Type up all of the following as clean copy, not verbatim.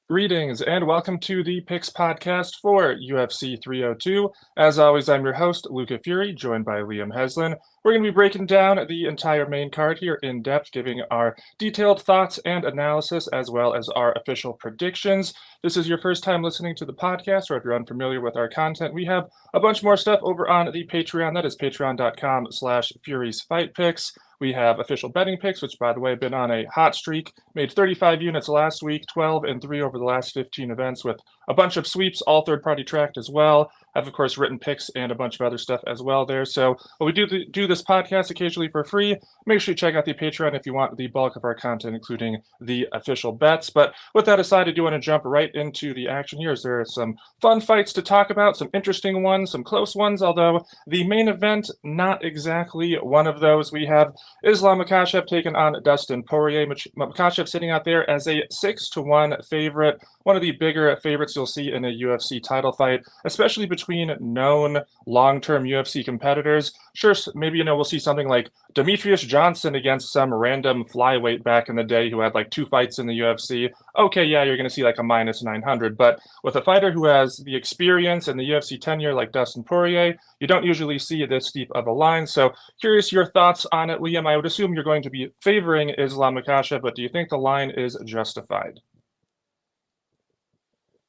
Greetings and welcome to the Picks podcast for UFC 302. As always, I'm your host, Luca Fury, joined by Liam Heslin. We're going to be breaking down the entire main card here in depth, giving our detailed thoughts and analysis, as well as our official predictions. This is your first time listening to the podcast, or if you're unfamiliar with our content, we have a bunch more stuff over on the Patreon. That is patreon.com/FuriesFightPicks. We have official betting picks, which, by the way, have been on a hot streak. Made 35 units last week, 12 and 3 over the last 15 events, with a bunch of sweeps, all third-party tracked as well. I've, of course, written picks and a bunch of other stuff as well there. So we do this podcast occasionally for free. Make sure you check out the Patreon if you want the bulk of our content, including the official bets. But with that aside, I do want to jump right into the action here. There are some fun fights to talk about, some interesting ones, some close ones, although the main event, not exactly one of those. We have Islam Makhachev taking on Dustin Poirier. Makhachev sitting out there as a 6-1 favorite, one of the bigger favorites you'll see in a UFC title fight, especially between known long-term UFC competitors. Sure, maybe we'll see something like Demetrius Johnson against some random flyweight back in the day who had like 2 fights in the UFC. Okay, yeah, you're going to see like a minus 900, but with a fighter who has the experience and the UFC tenure like Dustin Poirier, you don't usually see this steep of a line. So curious your thoughts on it, Liam. I would assume you're going to be favoring Islam Makhachev, but do you think the line is justified?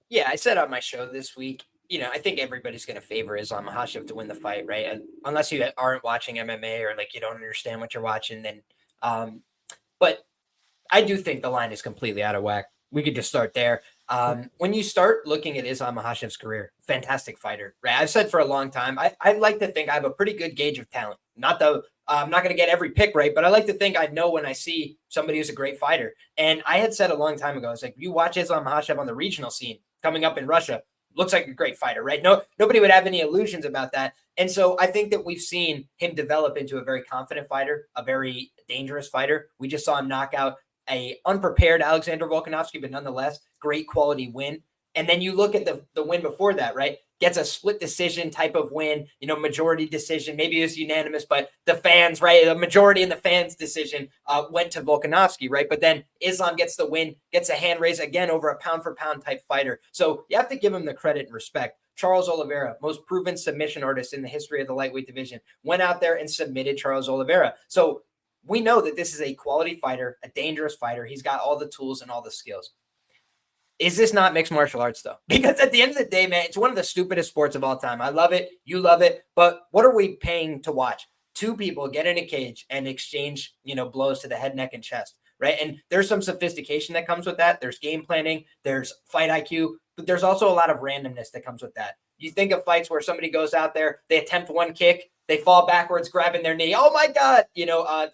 Yeah, I said on my show this week, I think everybody's going to favor Islam Makhachev to win the fight, right? And unless you aren't watching MMA or like you don't understand what you're watching, then. But I do think the line is completely out of whack. We could just start there. When you start looking at Islam Makhachev's career, fantastic fighter, right? I've said for a long time, I like to think I have a pretty good gauge of talent. I'm not going to get every pick right, but I like to think I know when I see somebody who's a great fighter. And I had said a long time ago, I was like, you watch Islam Makhachev on the regional scene coming up in Russia, looks like a great fighter, right? Nobody would have any illusions about that. And so I think that we've seen him develop into a very confident fighter, a very dangerous fighter. We just saw him knock out a unprepared Alexander Volkanovski, but nonetheless, great quality win. And then you look at the win before that, right? Gets a split decision type of win, majority decision. Maybe it was unanimous, but the fans, right? The majority in the fans' decision went to Volkanovski, right? But then Islam gets the win, gets a hand raise again over a pound for pound type fighter. So you have to give him the credit and respect. Charles Oliveira, most proven submission artist in the history of the lightweight division, went out there and submitted Charles Oliveira. So we know that this is a quality fighter, a dangerous fighter. He's got all the tools and all the skills. Is this not mixed martial arts, though? Because at the end of the day, man, it's one of the stupidest sports of all time. I love it. You love it. But what are we paying to watch? 2 people get in a cage and exchange, blows to the head, neck, and chest, right? And there's some sophistication that comes with that. There's game planning. There's fight IQ. But there's also a lot of randomness that comes with that. You think of fights where somebody goes out there, they attempt one kick, they fall backwards, grabbing their knee. Oh, my God.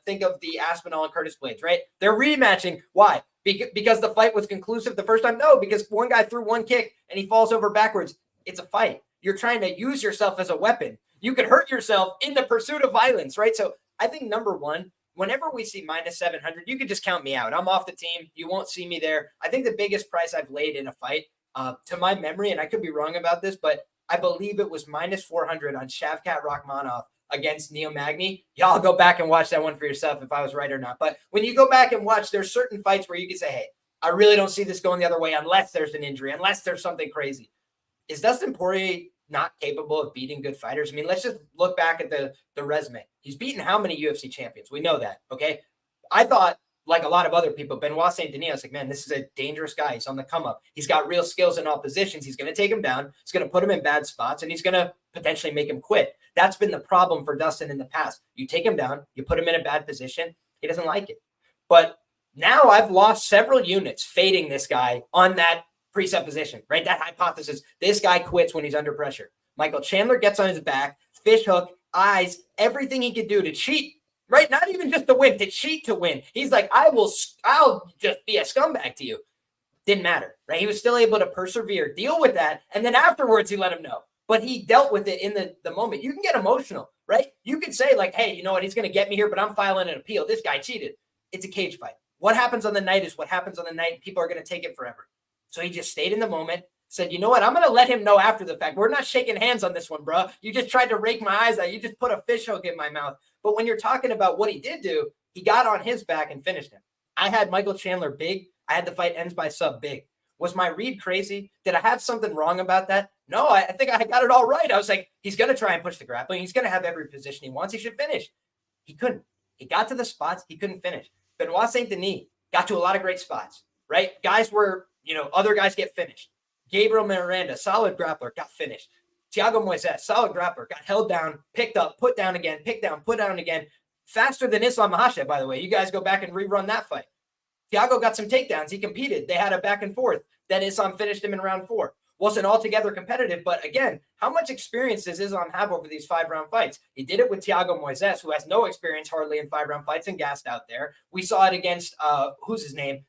Think of the Aspinall and Curtis Blades, right? They're rematching. Why? Because the fight was conclusive the first time? No, because one guy threw one kick and he falls over backwards. It's a fight. You're trying to use yourself as a weapon. You could hurt yourself in the pursuit of violence, right? So I think number one, whenever we see minus 700, you could just count me out. I'm off the team. You won't see me there. I think the biggest price I've laid in a fight, to my memory, and I could be wrong about this, but I believe it was minus 400 on Shavkat Rakhmonov against Neil Magny. Y'all go back and watch that one for yourself if I was right or not. But when you go back and watch, there's certain fights where you can say, hey, I really don't see this going the other way unless there's an injury, unless there's something crazy. Is Dustin Poirier not capable of beating good fighters? I mean, let's just look back at the resume. He's beaten how many UFC champions? We know that, okay? I thought, like a lot of other people, Benoit Saint Denis, I was like, man, this is a dangerous guy. He's on the come up. He's got real skills in all positions. He's going to take him down. He's going to put him in bad spots, and he's going to potentially make him quit. That's been the problem for Dustin in the past. You take him down, you put him in a bad position. He doesn't like it. But now I've lost several units fading this guy on that presupposition, right? That hypothesis. This guy quits when he's under pressure. Michael Chandler gets on his back, fish hook, eyes, everything he could do to cheat. Right? Not even just to win, to cheat to win. He's like, I'll just be a scumbag to you. Didn't matter, right? He was still able to persevere, deal with that, and then afterwards he let him know. But he dealt with it in the moment. You can get emotional, right? You could say like, hey, you know what? He's going to get me here, but I'm filing an appeal. This guy cheated. It's a cage fight. What happens on the night is what happens on the night. People are going to take it forever. So he just stayed in the moment, said, you know what? I'm going to let him know after the fact. We're not shaking hands on this one, bro. You just tried to rake my eyes out. You just put a fish hook in my mouth. But when you're talking about what he did do, he got on his back and finished him. I had Michael Chandler big. I had the fight ends by sub big. Was my read crazy? Did I have something wrong about that? No, I think I got it all right. I was like, he's going to try and push the grappling. He's going to have every position he wants. He should finish. He couldn't. He got to the spots. He couldn't finish. Benoit Saint Denis got to a lot of great spots, right? Guys were, other guys get finished. Gabriel Miranda, solid grappler, got finished. Thiago Moises, solid grappler, got held down, picked up, put down again, picked down, put down again. Faster than Islam Makhachev, by the way. You guys go back and rerun that fight. Thiago got some takedowns. He competed. They had a back and forth. Then Islam finished him in round 4. Wasn't altogether competitive, but again, how much experience does Islam have over these 5-round fights? He did it with Thiago Moises, who has no experience hardly in 5-round fights and gassed out there. We saw it against, who's his name?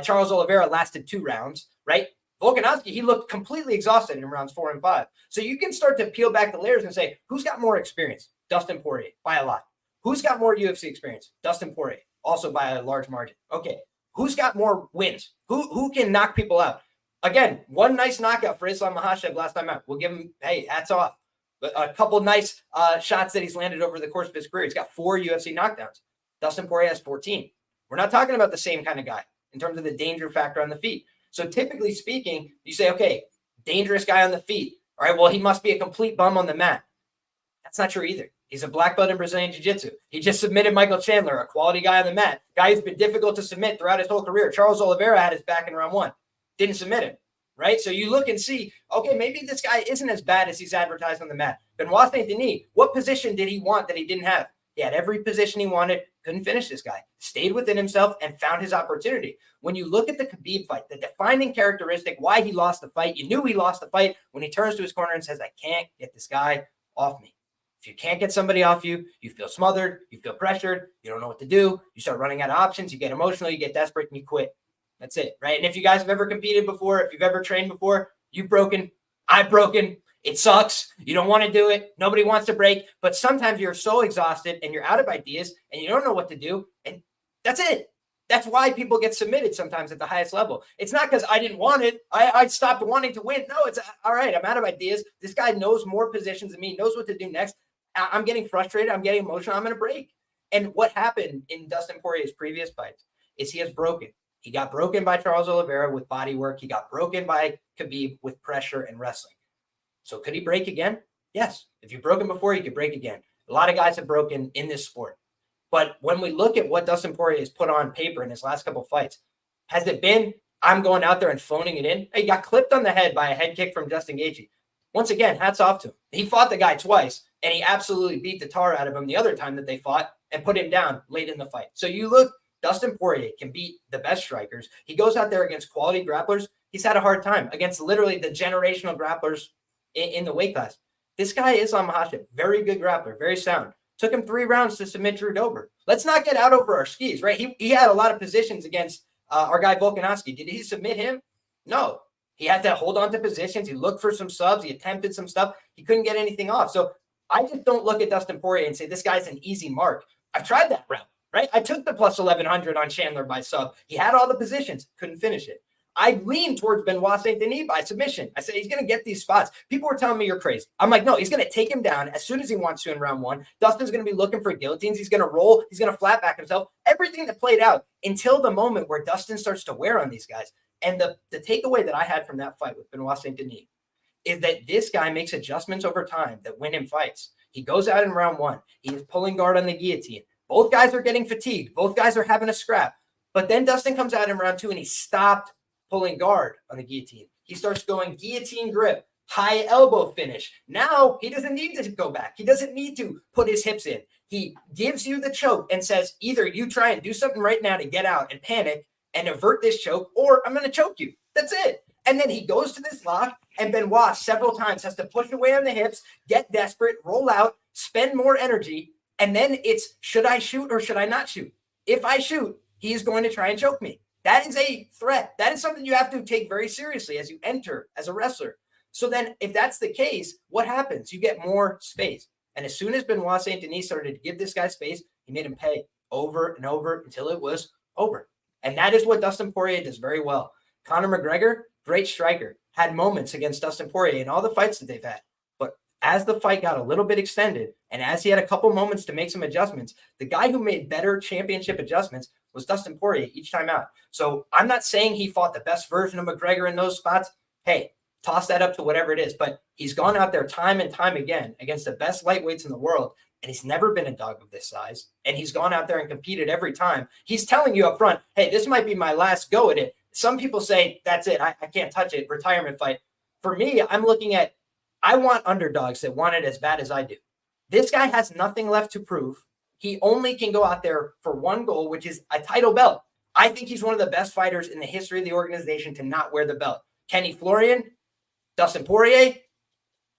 Charles Oliveira lasted 2 rounds, right? Volkanovski, he looked completely exhausted in rounds 4 and 5. So you can start to peel back the layers and say, who's got more experience? Dustin Poirier, by a lot. Who's got more UFC experience? Dustin Poirier, also by a large margin. Okay, who's got more wins? Who can knock people out? Again, one nice knockout for Islam Makhachev last time out. We'll give him, hey, hats off. A couple nice shots that he's landed over the course of his career. He's got 4 UFC knockdowns. Dustin Poirier has 14. We're not talking about the same kind of guy in terms of the danger factor on the feet. So typically speaking, you say, okay, dangerous guy on the feet. All right, well, he must be a complete bum on the mat. That's not true either. He's a black belt in Brazilian Jiu-Jitsu. He just submitted Michael Chandler, a quality guy on the mat. Guy who's been difficult to submit throughout his whole career. Charles Oliveira had his back in round 1. Didn't submit him, right? So you look and see, okay, maybe this guy isn't as bad as he's advertised on the mat. Benoit Saint Denis, what position did he want that he didn't have? He had every position he wanted, couldn't finish this guy, stayed within himself and found his opportunity. When you look at the Khabib fight, the defining characteristic, why he lost the fight, you knew he lost the fight when he turns to his corner and says, I can't get this guy off me. If you can't get somebody off you, you feel smothered, you feel pressured, you don't know what to do, you start running out of options, you get emotional, you get desperate, and you quit. That's it, right? And if you guys have ever competed before, if you've ever trained before, you've broken, I've broken, it sucks, you don't want to do it, nobody wants to break, but sometimes you're so exhausted and you're out of ideas and you don't know what to do, and that's it. That's why people get submitted sometimes at the highest level. It's not because I didn't want it. I stopped wanting to win. No, it's all right. I'm out of ideas. This guy knows more positions than me, knows what to do next. I'm getting frustrated. I'm getting emotional. I'm going to break. And what happened in Dustin Poirier's previous fights is he has broken. He got broken by Charles Oliveira with body work. He got broken by Khabib with pressure and wrestling. So could he break again? Yes. If you've broken before, you could break again. A lot of guys have broken in this sport. But when we look at what Dustin Poirier has put on paper in his last couple of fights, has it been, I'm going out there and phoning it in? He got clipped on the head by a head kick from Justin Gaethje. Once again, hats off to him. He fought the guy twice, and he absolutely beat the tar out of him the other time that they fought and put him down late in the fight. So you look, Dustin Poirier can beat the best strikers. He goes out there against quality grapplers. He's had a hard time against literally the generational grapplers in the weight class. This guy is Islam Makhachev, very good grappler, very sound. Took him 3 rounds to submit Drew Dober. Let's not get out over our skis, right? He had a lot of positions against our guy Volkanovski. Did he submit him? No. He had to hold on to positions. He looked for some subs. He attempted some stuff. He couldn't get anything off. So I just don't look at Dustin Poirier and say, this guy's an easy mark. I've tried that route, right? I took the plus 1,100 on Chandler by sub. He had all the positions, couldn't finish it. I leaned towards Benoit Saint Denis by submission. I said, he's going to get these spots. People were telling me you're crazy. I'm like, no, he's going to take him down as soon as he wants to in round 1. Dustin's going to be looking for guillotines. He's going to roll. He's going to flat back himself. Everything that played out until the moment where Dustin starts to wear on these guys. And the takeaway that I had from that fight with Benoit Saint Denis is that this guy makes adjustments over time that win him fights. He goes out in round 1. He is pulling guard on the guillotine. Both guys are getting fatigued. Both guys are having a scrap. But then Dustin comes out in round 2 and he stopped pulling guard on the guillotine. He starts going guillotine grip, high elbow finish. Now he doesn't need to go back. He doesn't need to put his hips in. He gives you the choke and says, either you try and do something right now to get out and panic and avert this choke, or I'm going to choke you. That's it. And then he goes to this lock, and Benoit several times has to push away on the hips, get desperate, roll out, spend more energy, and then it's, should I shoot or should I not shoot? If I shoot, he's going to try and choke me. That is a threat. That is something you have to take very seriously as you enter as a wrestler. So then if that's the case, what happens? You get more space. And as soon as Benoit Saint Denis started to give this guy space, he made him pay over and over until it was over. And that is what Dustin Poirier does very well. Conor McGregor, great striker, had moments against Dustin Poirier in all the fights that they've had. But as the fight got a little bit extended and as he had a couple moments to make some adjustments, the guy who made better championship adjustments was Dustin Poirier each time out. So I'm not saying he fought the best version of McGregor in those spots. Hey, toss that up to whatever it is. But he's gone out there time and time again against the best lightweights in the world, and he's never been a dog of this size. And he's gone out there and competed every time. He's telling you up front, hey, this might be my last go at it. Some people say, that's it, I can't touch it, retirement fight. For me, I'm looking at, I want underdogs that want it as bad as I do. This guy has nothing left to prove. He only can go out there for one goal, which is a title belt. I think he's one of the best fighters in the history of the organization to not wear the belt. Kenny Florian, Dustin Poirier,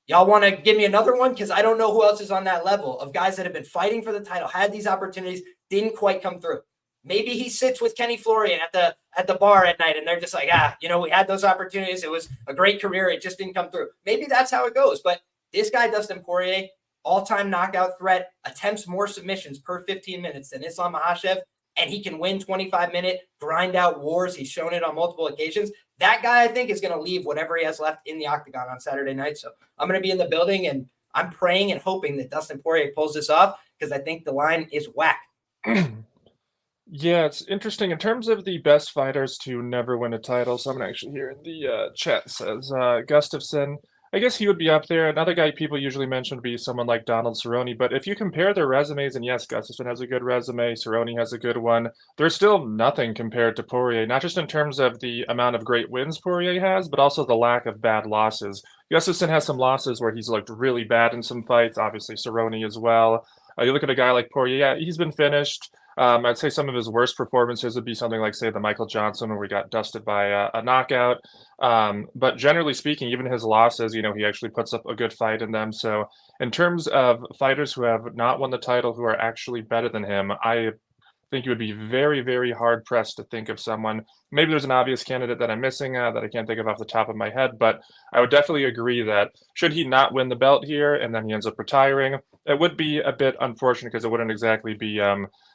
y'all want to give me another one? Because I don't know who else is on that level of guys that have been fighting for the title, had these opportunities, didn't quite come through. Maybe he sits with Kenny Florian at the bar at night, and they're just like, we had those opportunities. It was a great career. It just didn't come through. Maybe that's how it goes. But this guy, Dustin Poirier, all-time knockout threat, attempts more submissions per 15 minutes than Islam Makhachev, and he can win 25-minute grind-out wars. He's shown it on multiple occasions. That guy, I think, is going to leave whatever he has left in the octagon on Saturday night. So I'm going to be in the building, and I'm praying and hoping that Dustin Poirier pulls this off because I think the line is whack. Yeah, it's interesting in terms of the best fighters to never win a title. Someone actually here in the chat says Gustafsson. I guess he would be up there. Another guy people usually mention would be someone like Donald Cerrone. But if you compare their resumes, and yes, Gustafsson has a good resume, Cerrone has a good one, there's still nothing compared to Poirier, not just in terms of the amount of great wins Poirier has, but also the lack of bad losses. Gustafsson has some losses where he's looked really bad in some fights, obviously Cerrone as well. You look at a guy like Poirier, yeah, he's been finished. I'd say some of his worst performances would be something like, say, the Michael Johnson, where we got dusted by a knockout. But generally speaking, even his losses, he actually puts up a good fight in them. So in terms of fighters who have not won the title who are actually better than him, I think you would be very, very hard pressed to think of someone. Maybe there's an obvious candidate that I'm missing that I can't think of off the top of my head, but I would definitely agree that should he not win the belt here and then he ends up retiring, it would be a bit unfortunate because it wouldn't exactly be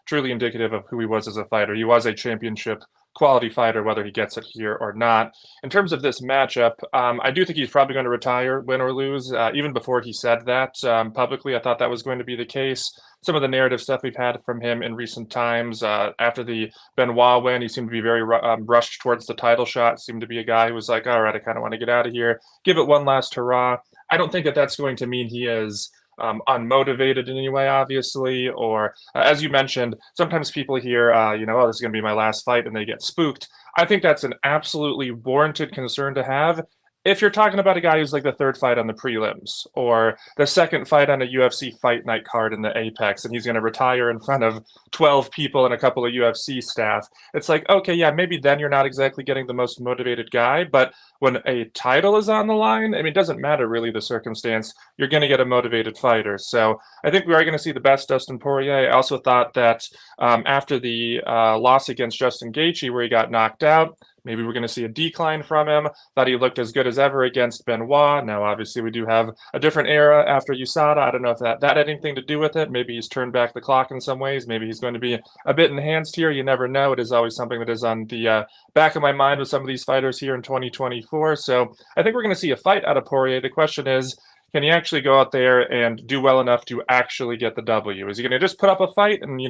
truly indicative of who he was as a fighter. He was a championship quality fighter, whether he gets it here or not. In terms of this matchup, I do think he's probably going to retire, win or lose. Even before he said that publicly, I thought that was going to be the case. Some of the narrative stuff we've had from him in recent times, after the Benoit win, he seemed to be very rushed towards the title shot, seemed to be a guy who was like, all right, I kind of want to get out of here, give it one last hurrah. I don't think that that's going to mean he is unmotivated in any way, obviously, or as you mentioned, sometimes people hear, oh, this is going to be my last fight, and they get spooked. I think that's an absolutely warranted concern to have. If you're talking about a guy who's like the third fight on the prelims or the second fight on a UFC fight night card in the Apex, and he's going to retire in front of 12 people and a couple of UFC staff, it's like, okay, yeah, maybe then you're not exactly getting the most motivated guy. But when a title is on the line, I mean, it doesn't matter really the circumstance, you're going to get a motivated fighter. So I think we are going to see the best Dustin Poirier. I also thought that after the loss against Justin Gaethje, where he got knocked out, maybe we're going to see a decline from him. Thought he looked as good as ever against Benoit. Now, obviously, we do have a different era after USADA. I don't know if that had anything to do with it. Maybe he's turned back the clock in some ways. Maybe he's going to be a bit enhanced here. You never know. It is always something that is on the back of my mind with some of these fighters here in 2024. So I think we're going to see a fight out of Poirier. The question is, can he actually go out there and do well enough to actually get the W? Is he going to just put up a fight and,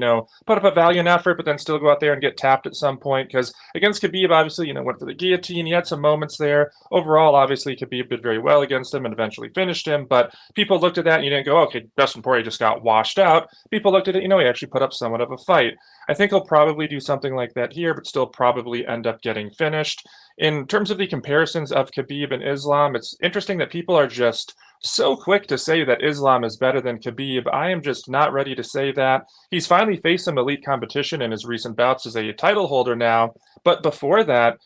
put up a valiant effort, but then still go out there and get tapped at some point? Because against Khabib, obviously, went for the guillotine. He had some moments there. Overall, obviously, Khabib did very well against him and eventually finished him. But people looked at that and you didn't go, okay, Dustin Poirier just got washed out. People looked at it, he actually put up somewhat of a fight. I think he'll probably do something like that here, but still probably end up getting finished. In terms of the comparisons of Khabib and Islam, it's interesting that people are just so quick to say that Islam is better than Khabib. I am just not ready to say that. He's finally faced some elite competition in his recent bouts as a title holder now. But before that,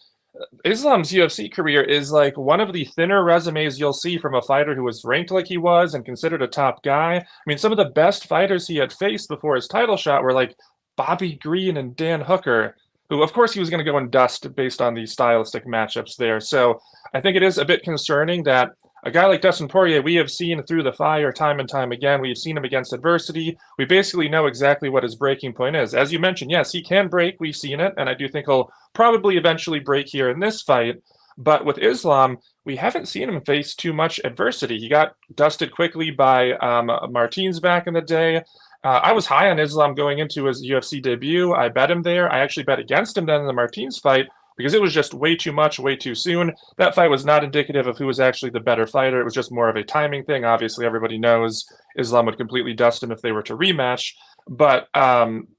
Islam's UFC career is like one of the thinner resumes you'll see from a fighter who was ranked like he was and considered a top guy. I mean, some of the best fighters he had faced before his title shot were like Bobby Green and Dan Hooker, who, of course, he was going to go and dust based on the stylistic matchups there. So I think it is a bit concerning that a guy like Dustin Poirier, we have seen through the fire time and time again. We've seen him against adversity. We basically know exactly what his breaking point is. As you mentioned, yes, he can break. We've seen it, and I do think he'll probably eventually break here in this fight. But with Islam, we haven't seen him face too much adversity. He got dusted quickly by Martins back in the day. I was high on Islam going into his UFC debut. I bet him there. I actually bet against him then in the Martins fight because it was just way too much, way too soon. That fight was not indicative of who was actually the better fighter. It was just more of a timing thing. Obviously, everybody knows Islam would completely dust him if they were to rematch. But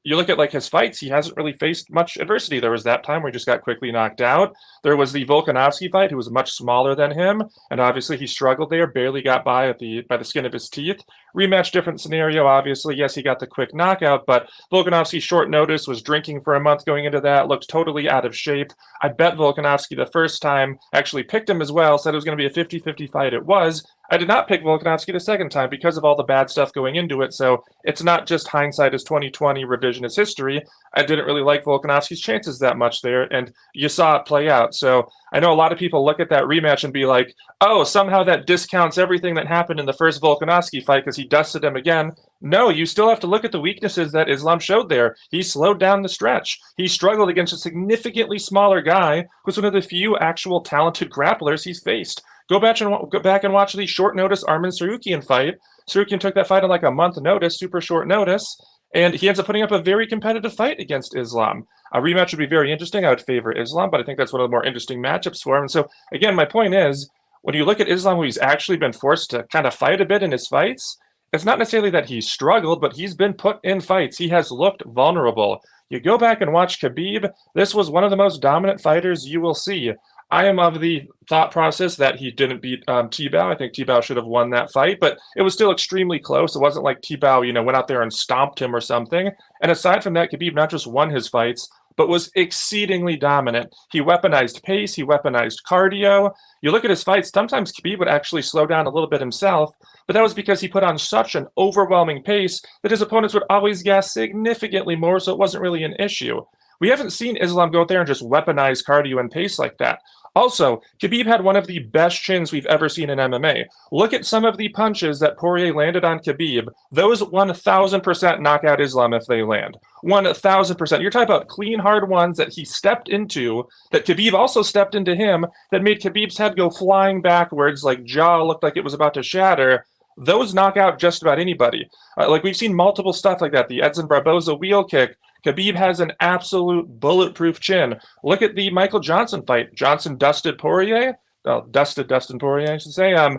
you look at like his fights, he hasn't really faced much adversity. There was that time where he just got quickly knocked out. There was the Volkanovski fight, who was much smaller than him, and obviously he struggled there, barely got by by the skin of his teeth. Rematch, different scenario, obviously. Yes, he got the quick knockout, but Volkanovski, short notice, was drinking for a month going into that, looked totally out of shape. I bet Volkanovski the first time, actually picked him as well, said it was going to be a 50-50 fight. It was. I did not pick Volkanovski the second time because of all the bad stuff going into it, so it's not just hindsight is 2020 revisionist history. I didn't really like Volkanovski's chances that much there, and you saw it play out. So I know a lot of people look at that rematch and be like, oh, somehow that discounts everything that happened in the first Volkanovski fight because he dusted him again. No, you still have to look at the weaknesses that Islam showed there. He slowed down the stretch. He struggled against a significantly smaller guy who's one of the few actual talented grapplers he's faced. Go back and watch the short notice Arman Sarukian fight. Sarukian took that fight on like a month notice, super short notice, and he ends up putting up a very competitive fight against Islam. A rematch would be very interesting. I would favor Islam, but I think that's one of the more interesting matchups for him. And so, again, my point is, when you look at Islam, who he's actually been forced to kind of fight a bit in his fights, it's not necessarily that he's struggled, but he's been put in fights. He has looked vulnerable. You go back and watch Khabib, this was one of the most dominant fighters you will see. I am of the thought process that he didn't beat Tebow. I think Tebow should have won that fight, but it was still extremely close. It wasn't like Tebow, went out there and stomped him or something. And aside from that, Khabib not just won his fights, but was exceedingly dominant. He weaponized pace, he weaponized cardio. You look at his fights, sometimes Khabib would actually slow down a little bit himself, but that was because he put on such an overwhelming pace that his opponents would always gas significantly more, so it wasn't really an issue. We haven't seen Islam go out there and just weaponize cardio and pace like that. Also, Khabib had one of the best chins we've ever seen in MMA. Look at some of the punches that Poirier landed on Khabib. Those 1,000% knock out Islam if they land. 1,000%. You're talking about clean, hard ones that he stepped into, that Khabib also stepped into him, that made Khabib's head go flying backwards, like jaw looked like it was about to shatter. Those knock out just about anybody. Like we've seen multiple stuff like that. The Edson Barboza wheel kick. Khabib has an absolute bulletproof chin. Look at the Michael Johnson fight. Johnson dusted Poirier. Well, dusted Dustin Poirier, I should say. And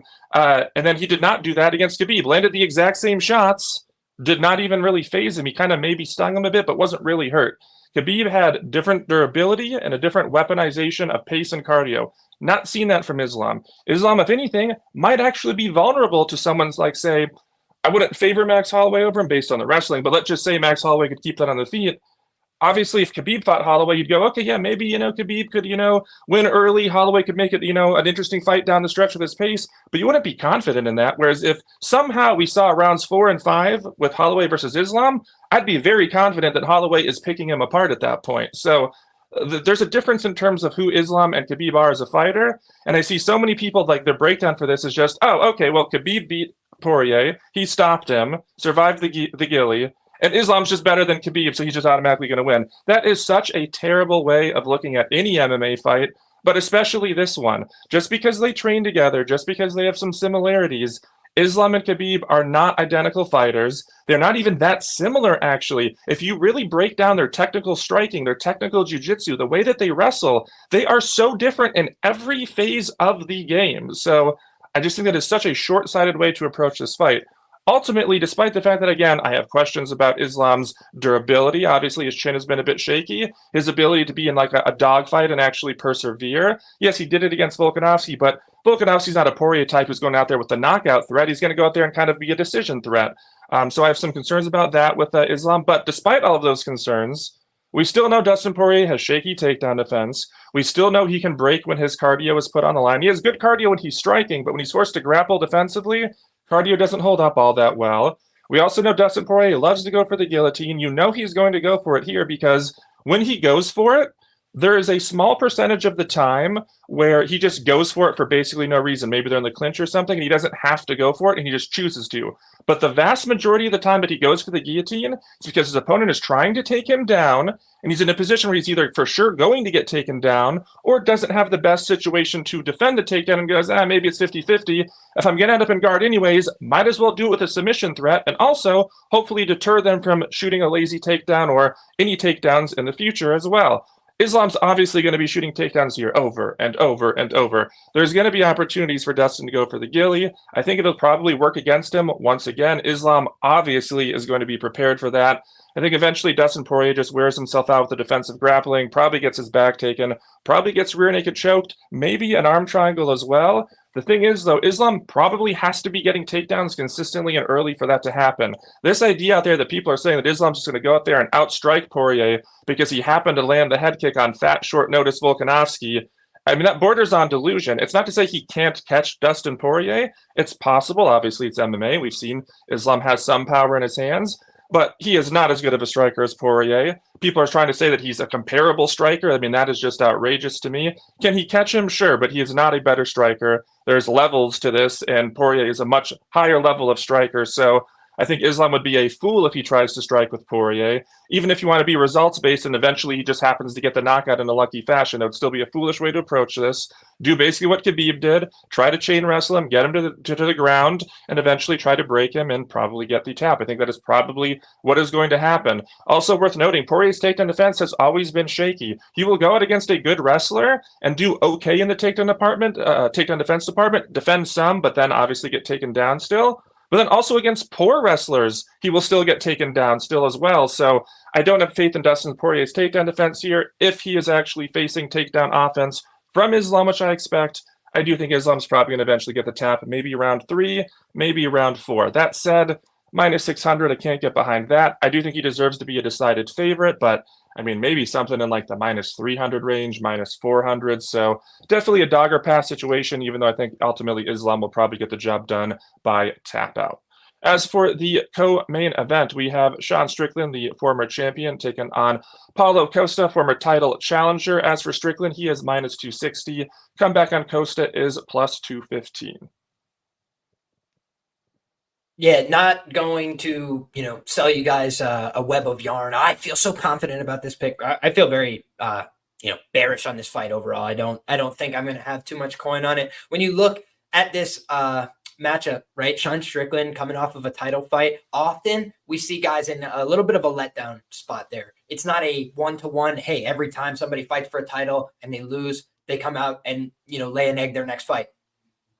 then he did not do that against Khabib. Landed the exact same shots. Did not even really phase him. He kind of maybe stung him a bit, but wasn't really hurt. Khabib had different durability and a different weaponization of pace and cardio. Not seen that from Islam. Islam, if anything, might actually be vulnerable to someone's like, say, I wouldn't favor Max Holloway over him based on the wrestling, but let's just say Max Holloway could keep that on the feet. Obviously, if Khabib fought Holloway, you'd go, okay, yeah, maybe, Khabib could, win early. Holloway could make it, an interesting fight down the stretch with his pace, but you wouldn't be confident in that. Whereas if somehow we saw rounds 4 and 5 with Holloway versus Islam, I'd be very confident that Holloway is picking him apart at that point. So there's a difference in terms of who Islam and Khabib are as a fighter. And I see so many people, like, their breakdown for this is just, oh, okay, well, Khabib beat Poirier, he stopped him, survived the gilly, and Islam's just better than Khabib, so he's just automatically going to win. That is such a terrible way of looking at any MMA fight, but especially this one. Just because they train together, just because they have some similarities, Islam and Khabib are not identical fighters. They're not even that similar, actually. If you really break down their technical striking, their technical jiu-jitsu, the way that they wrestle, they are so different in every phase of the game. So I just think that is such a short-sighted way to approach this fight. Ultimately, despite the fact that, again, I have questions about Islam's durability. Obviously, his chin has been a bit shaky. His ability to be in like a dogfight and actually persevere. Yes, he did it against Volkanovski, but Volkanovski's not a Poirier type who's going out there with the knockout threat. He's going to go out there and kind of be a decision threat. So I have some concerns about that with Islam. But despite all of those concerns, we still know Dustin Poirier has shaky takedown defense. We still know he can break when his cardio is put on the line. He has good cardio when he's striking, but when he's forced to grapple defensively, cardio doesn't hold up all that well. We also know Dustin Poirier loves to go for the guillotine. You know he's going to go for it here because when he goes for it, There is a small percentage of the time where he just goes for it for basically no reason. Maybe they're in the clinch or something, and he doesn't have to go for it, and he just chooses to. But the vast majority of the time that he goes for the guillotine is because his opponent is trying to take him down, and he's in a position where he's either for sure going to get taken down or doesn't have the best situation to defend the takedown and goes, maybe it's 50-50. If I'm going to end up in guard anyways, might as well do it with a submission threat and also hopefully deter them from shooting a lazy takedown or any takedowns in the future as well. Islam's obviously going to be shooting takedowns here over and over and over. There's going to be opportunities for Dustin to go for the gilly. I think it'll probably work against him once again. Islam obviously is going to be prepared for that. I think eventually Dustin Poirier just wears himself out with the defensive grappling, probably gets his back taken, probably gets rear naked choked, maybe an arm triangle as well. The thing is, though, Islam probably has to be getting takedowns consistently and early for that to happen. This idea out there that people are saying that Islam's just going to go out there and outstrike Poirier because he happened to land the head kick on fat, short notice Volkanovski, I mean, that borders on delusion. It's not to say he can't catch Dustin Poirier. It's possible. Obviously, it's MMA. We've seen Islam has some power in his hands, but he is not as good of a striker as Poirier. People are trying to say that he's a comparable striker. I mean, that is just outrageous to me. Can he catch him? Sure, but he is not a better striker. There's levels to this, and Poirier is a much higher level of striker. So I think Islam would be a fool if he tries to strike with Poirier. Even if you want to be results-based and eventually he just happens to get the knockout in a lucky fashion, that would still be a foolish way to approach this. Do basically what Khabib did, try to chain wrestle him, get him to the ground, and eventually try to break him and probably get the tap. I think that is probably what is going to happen. Also worth noting, Poirier's takedown defense has always been shaky. He will go out against a good wrestler and do okay in the takedown defense department, defend some, but then obviously get taken down still. But then also against poor wrestlers, he will still get taken down still as well. So I don't have faith in Dustin Poirier's takedown defense here. If he is actually facing takedown offense from Islam, which I expect, I do think Islam's probably going to eventually get the tap, maybe round 3, maybe round 4. That said, minus 600, I can't get behind that. I do think he deserves to be a decided favorite, but I mean, maybe something in like the minus 300 range, minus 400. So definitely a dog or pass situation, even though I think ultimately Islam will probably get the job done by tap out. As for the co-main event, we have Sean Strickland, the former champion, taking on Paulo Costa, former title challenger. As for Strickland, he is minus 260. Comeback on Costa is plus 215. Yeah, not going to, sell you guys a web of yarn. I feel so confident about this pick. I feel very, bearish on this fight overall. I don't think I'm going to have too much coin on it. When you look at this matchup, right? Sean Strickland coming off of a title fight. Often we see guys in a little bit of a letdown spot there. It's not a 1-to-1. Hey, every time somebody fights for a title and they lose, they come out and, lay an egg their next fight.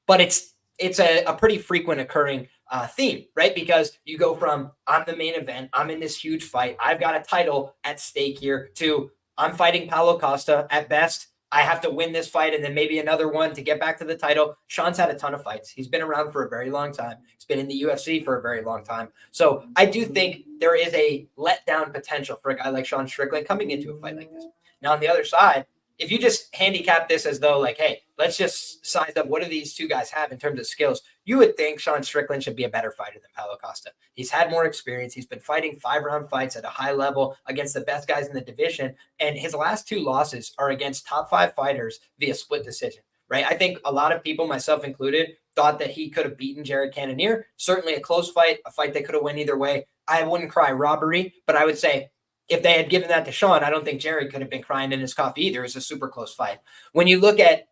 But it's a pretty frequent occurring theme, right? Because you go from I'm the main event, I'm in this huge fight, I've got a title at stake here, to I'm fighting Paulo Costa. At best, I have to win this fight and then maybe another one to get back to the title. Sean's had a ton of fights. He's been around for a very long time. He's been in the UFC for a very long time. So I do think there is a letdown potential for a guy like Sean Strickland coming into a fight like this. Now, on the other side, if you just handicap this as though like, hey, let's just size up what do these two guys have in terms of skills, you would think Sean Strickland should be a better fighter than Paulo Costa. He's had more experience. He's been fighting 5-round fights at a high level against the best guys in the division. And his last 2 losses are against top 5 fighters via split decision, right? I think a lot of people, myself included, thought that he could have beaten Jared Cannonier. Certainly a close fight, a fight that could have went either way. I wouldn't cry robbery, but I would say, if they had given that to Sean, I don't think Jared could have been crying in his coffee either. It was a super close fight. When you look at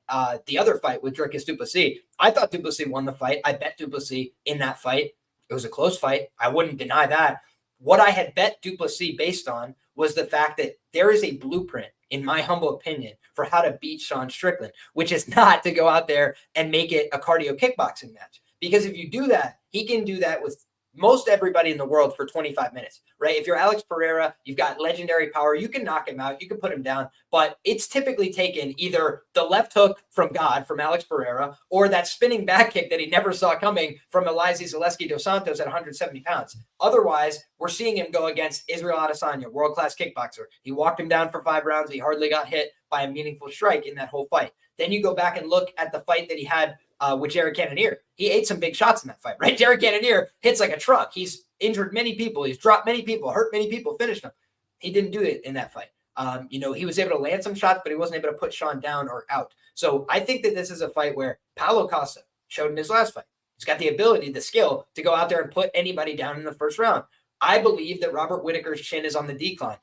the other fight with Dricus du Plessis, I thought du Plessis won the fight. I bet du Plessis in that fight. It was a close fight. I wouldn't deny that. What I had bet du Plessis based on was the fact that there is a blueprint, in my humble opinion, for how to beat Sean Strickland, which is not to go out there and make it a cardio kickboxing match. Because if you do that, he can do that with most everybody in the world for 25 minutes, right? If you're Alex Pereira, you've got legendary power, you can knock him out, you can put him down, but it's typically taken either the left hook from God, from Alex Pereira, or that spinning back kick that he never saw coming from Elizeu Zaleski dos Santos at 170 pounds. Otherwise, we're seeing him go against Israel Adesanya, world-class kickboxer. He walked him down for 5 rounds. He hardly got hit by a meaningful strike in that whole fight. Then you go back and look at the fight that he had with Jared Cannonier. He ate some big shots in that fight, right? Jared Cannonier hits like a truck. He's injured many people. He's dropped many people, hurt many people, finished them. He didn't do it in that fight. He was able to land some shots, but he wasn't able to put Sean down or out. So I think that this is a fight where Paulo Costa showed in his last fight. He's got the ability, the skill to go out there and put anybody down in the first round. I believe that Robert Whittaker's chin is on the decline.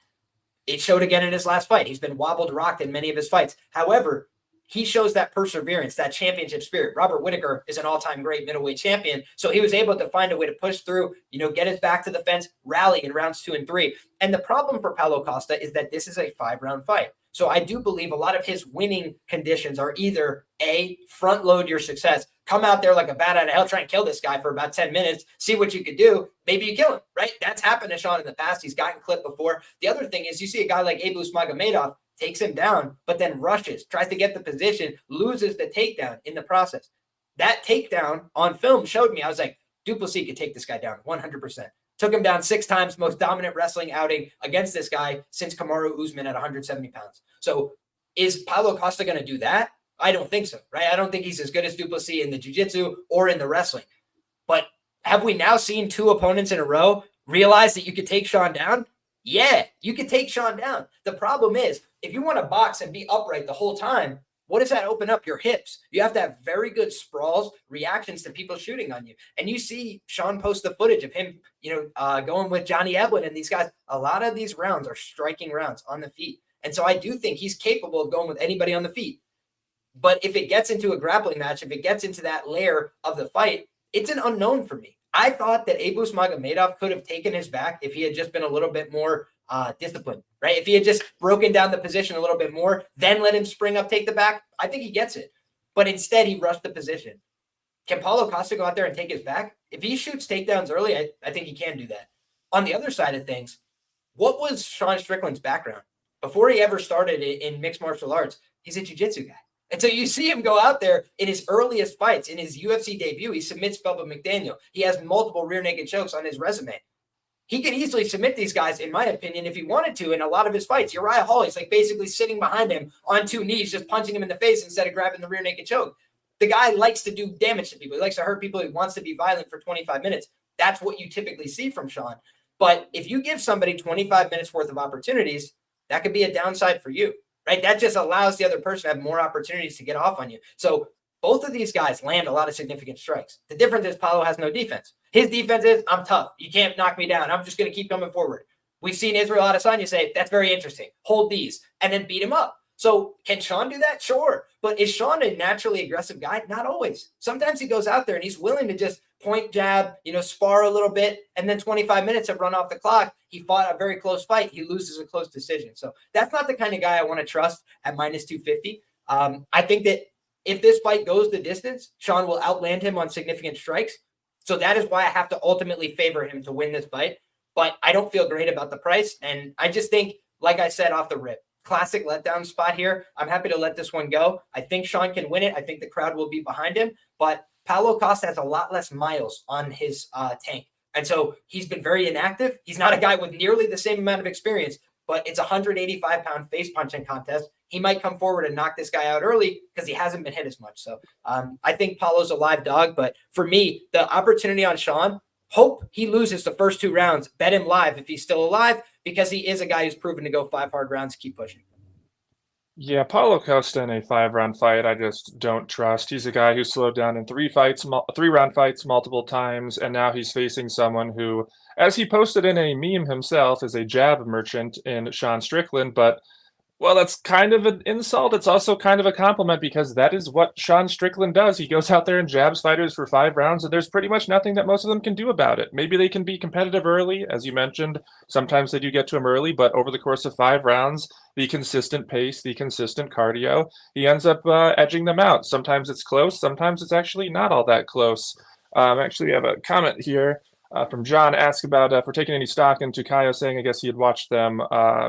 It showed again in his last fight. He's been wobbled, rocked in many of his fights. However, he shows that perseverance, that championship spirit. Robert Whittaker is an all-time great middleweight champion, so he was able to find a way to push through, get his back to the fence, rally in rounds 2 and 3. And the problem for Paulo Costa is that this is a 5-round fight. So I do believe a lot of his winning conditions are either A, front load your success, come out there like a bat out of hell, try and kill this guy for about 10 minutes, see what you could do. Maybe you kill him, right? That's happened to Sean in the past. He's gotten clipped before. The other thing is you see a guy like Abus Magomedov takes him down, but then rushes, tries to get the position, loses the takedown in the process. That takedown on film showed me, I was like, Duplessis could take this guy down 100%. Took him down 6 times, most dominant wrestling outing against this guy since Kamaru Usman at 170 pounds. So is Paulo Costa going to do that? I don't think so, right? I don't think he's as good as Duplessis in the jiu-jitsu or in the wrestling. But have we now seen 2 opponents in a row realize that you could take Sean down? Yeah, you could take Sean down. The problem is, if you want to box and be upright the whole time, what does that open up? Your hips. You have to have very good sprawls, reactions to people shooting on you. And you see Sean post the footage of him, going with Johnny Eblen and these guys. A lot of these rounds are striking rounds on the feet. And so I do think he's capable of going with anybody on the feet. But if it gets into a grappling match, if it gets into that layer of the fight, it's an unknown for me. I thought that Abus Magomedov could have taken his back if he had just been a little bit more disciplined, right? If he had just broken down the position a little bit more, then let him spring up, take the back, I think he gets it. But instead, he rushed the position. Can Paulo Costa go out there and take his back? If he shoots takedowns early, I think he can do that. On the other side of things, what was Sean Strickland's background? Before he ever started in mixed martial arts, he's a jiu-jitsu guy. And so you see him go out there in his earliest fights, in his UFC debut, he submits Bubba McDaniel. He has multiple rear naked chokes on his resume. He could easily submit these guys, in my opinion, if he wanted to in a lot of his fights. Uriah Hall, he's like basically sitting behind him on 2 knees, just punching him in the face instead of grabbing the rear naked choke. The guy likes to do damage to people. He likes to hurt people. He wants to be violent for 25 minutes. That's what you typically see from Sean. But if you give somebody 25 minutes worth of opportunities, that could be a downside for you, right? That just allows the other person to have more opportunities to get off on you. So both of these guys land a lot of significant strikes. The difference is Paulo has no defense. His defense is, I'm tough. You can't knock me down. I'm just going to keep coming forward. We've seen Israel Adesanya say, that's very interesting. Hold these, and then beat him up. So can Sean do that? Sure. But is Sean a naturally aggressive guy? Not always. Sometimes he goes out there and he's willing to just point, jab, spar a little bit, and then 25 minutes have run off the clock. He fought a very close fight. He loses a close decision. So that's not the kind of guy I want to trust at minus 250. I think that if this fight goes the distance, Sean will outland him on significant strikes. So that is why I have to ultimately favor him to win this fight. But I don't feel great about the price. And I just think, like I said off the rip, classic letdown spot here. I'm happy to let this one go. I think Sean can win it. I think the crowd will be behind him. But Paulo Costa has a lot less miles on his tank. And so he's been very inactive. He's not a guy with nearly the same amount of experience, but it's a 185-pound face punching contest. He might come forward and knock this guy out early because he hasn't been hit as much. So I think Paulo's a live dog. But for me, the opportunity on Sean, hope he loses the first 2 rounds. Bet him live if he's still alive, because he is a guy who's proven to go 5 hard rounds, keep pushing. Yeah, Paulo Costa in a 5-round fight, I just don't trust. He's a guy who slowed down in 3-round fights multiple times, and now he's facing someone who, as he posted in a meme himself, is a jab merchant in Sean Strickland. But, well, that's kind of an insult. It's also kind of a compliment, because that is what Sean Strickland does. He goes out there and jabs fighters for 5 rounds, and there's pretty much nothing that most of them can do about it. Maybe they can be competitive early, as you mentioned. Sometimes they do get to him early, but over the course of 5 rounds, the consistent pace, the consistent cardio, he ends up edging them out. Sometimes it's close. Sometimes it's actually not all that close. Actually, I have a comment here from John, ask about if we're taking any stock into Kaio, saying I guess he had watched them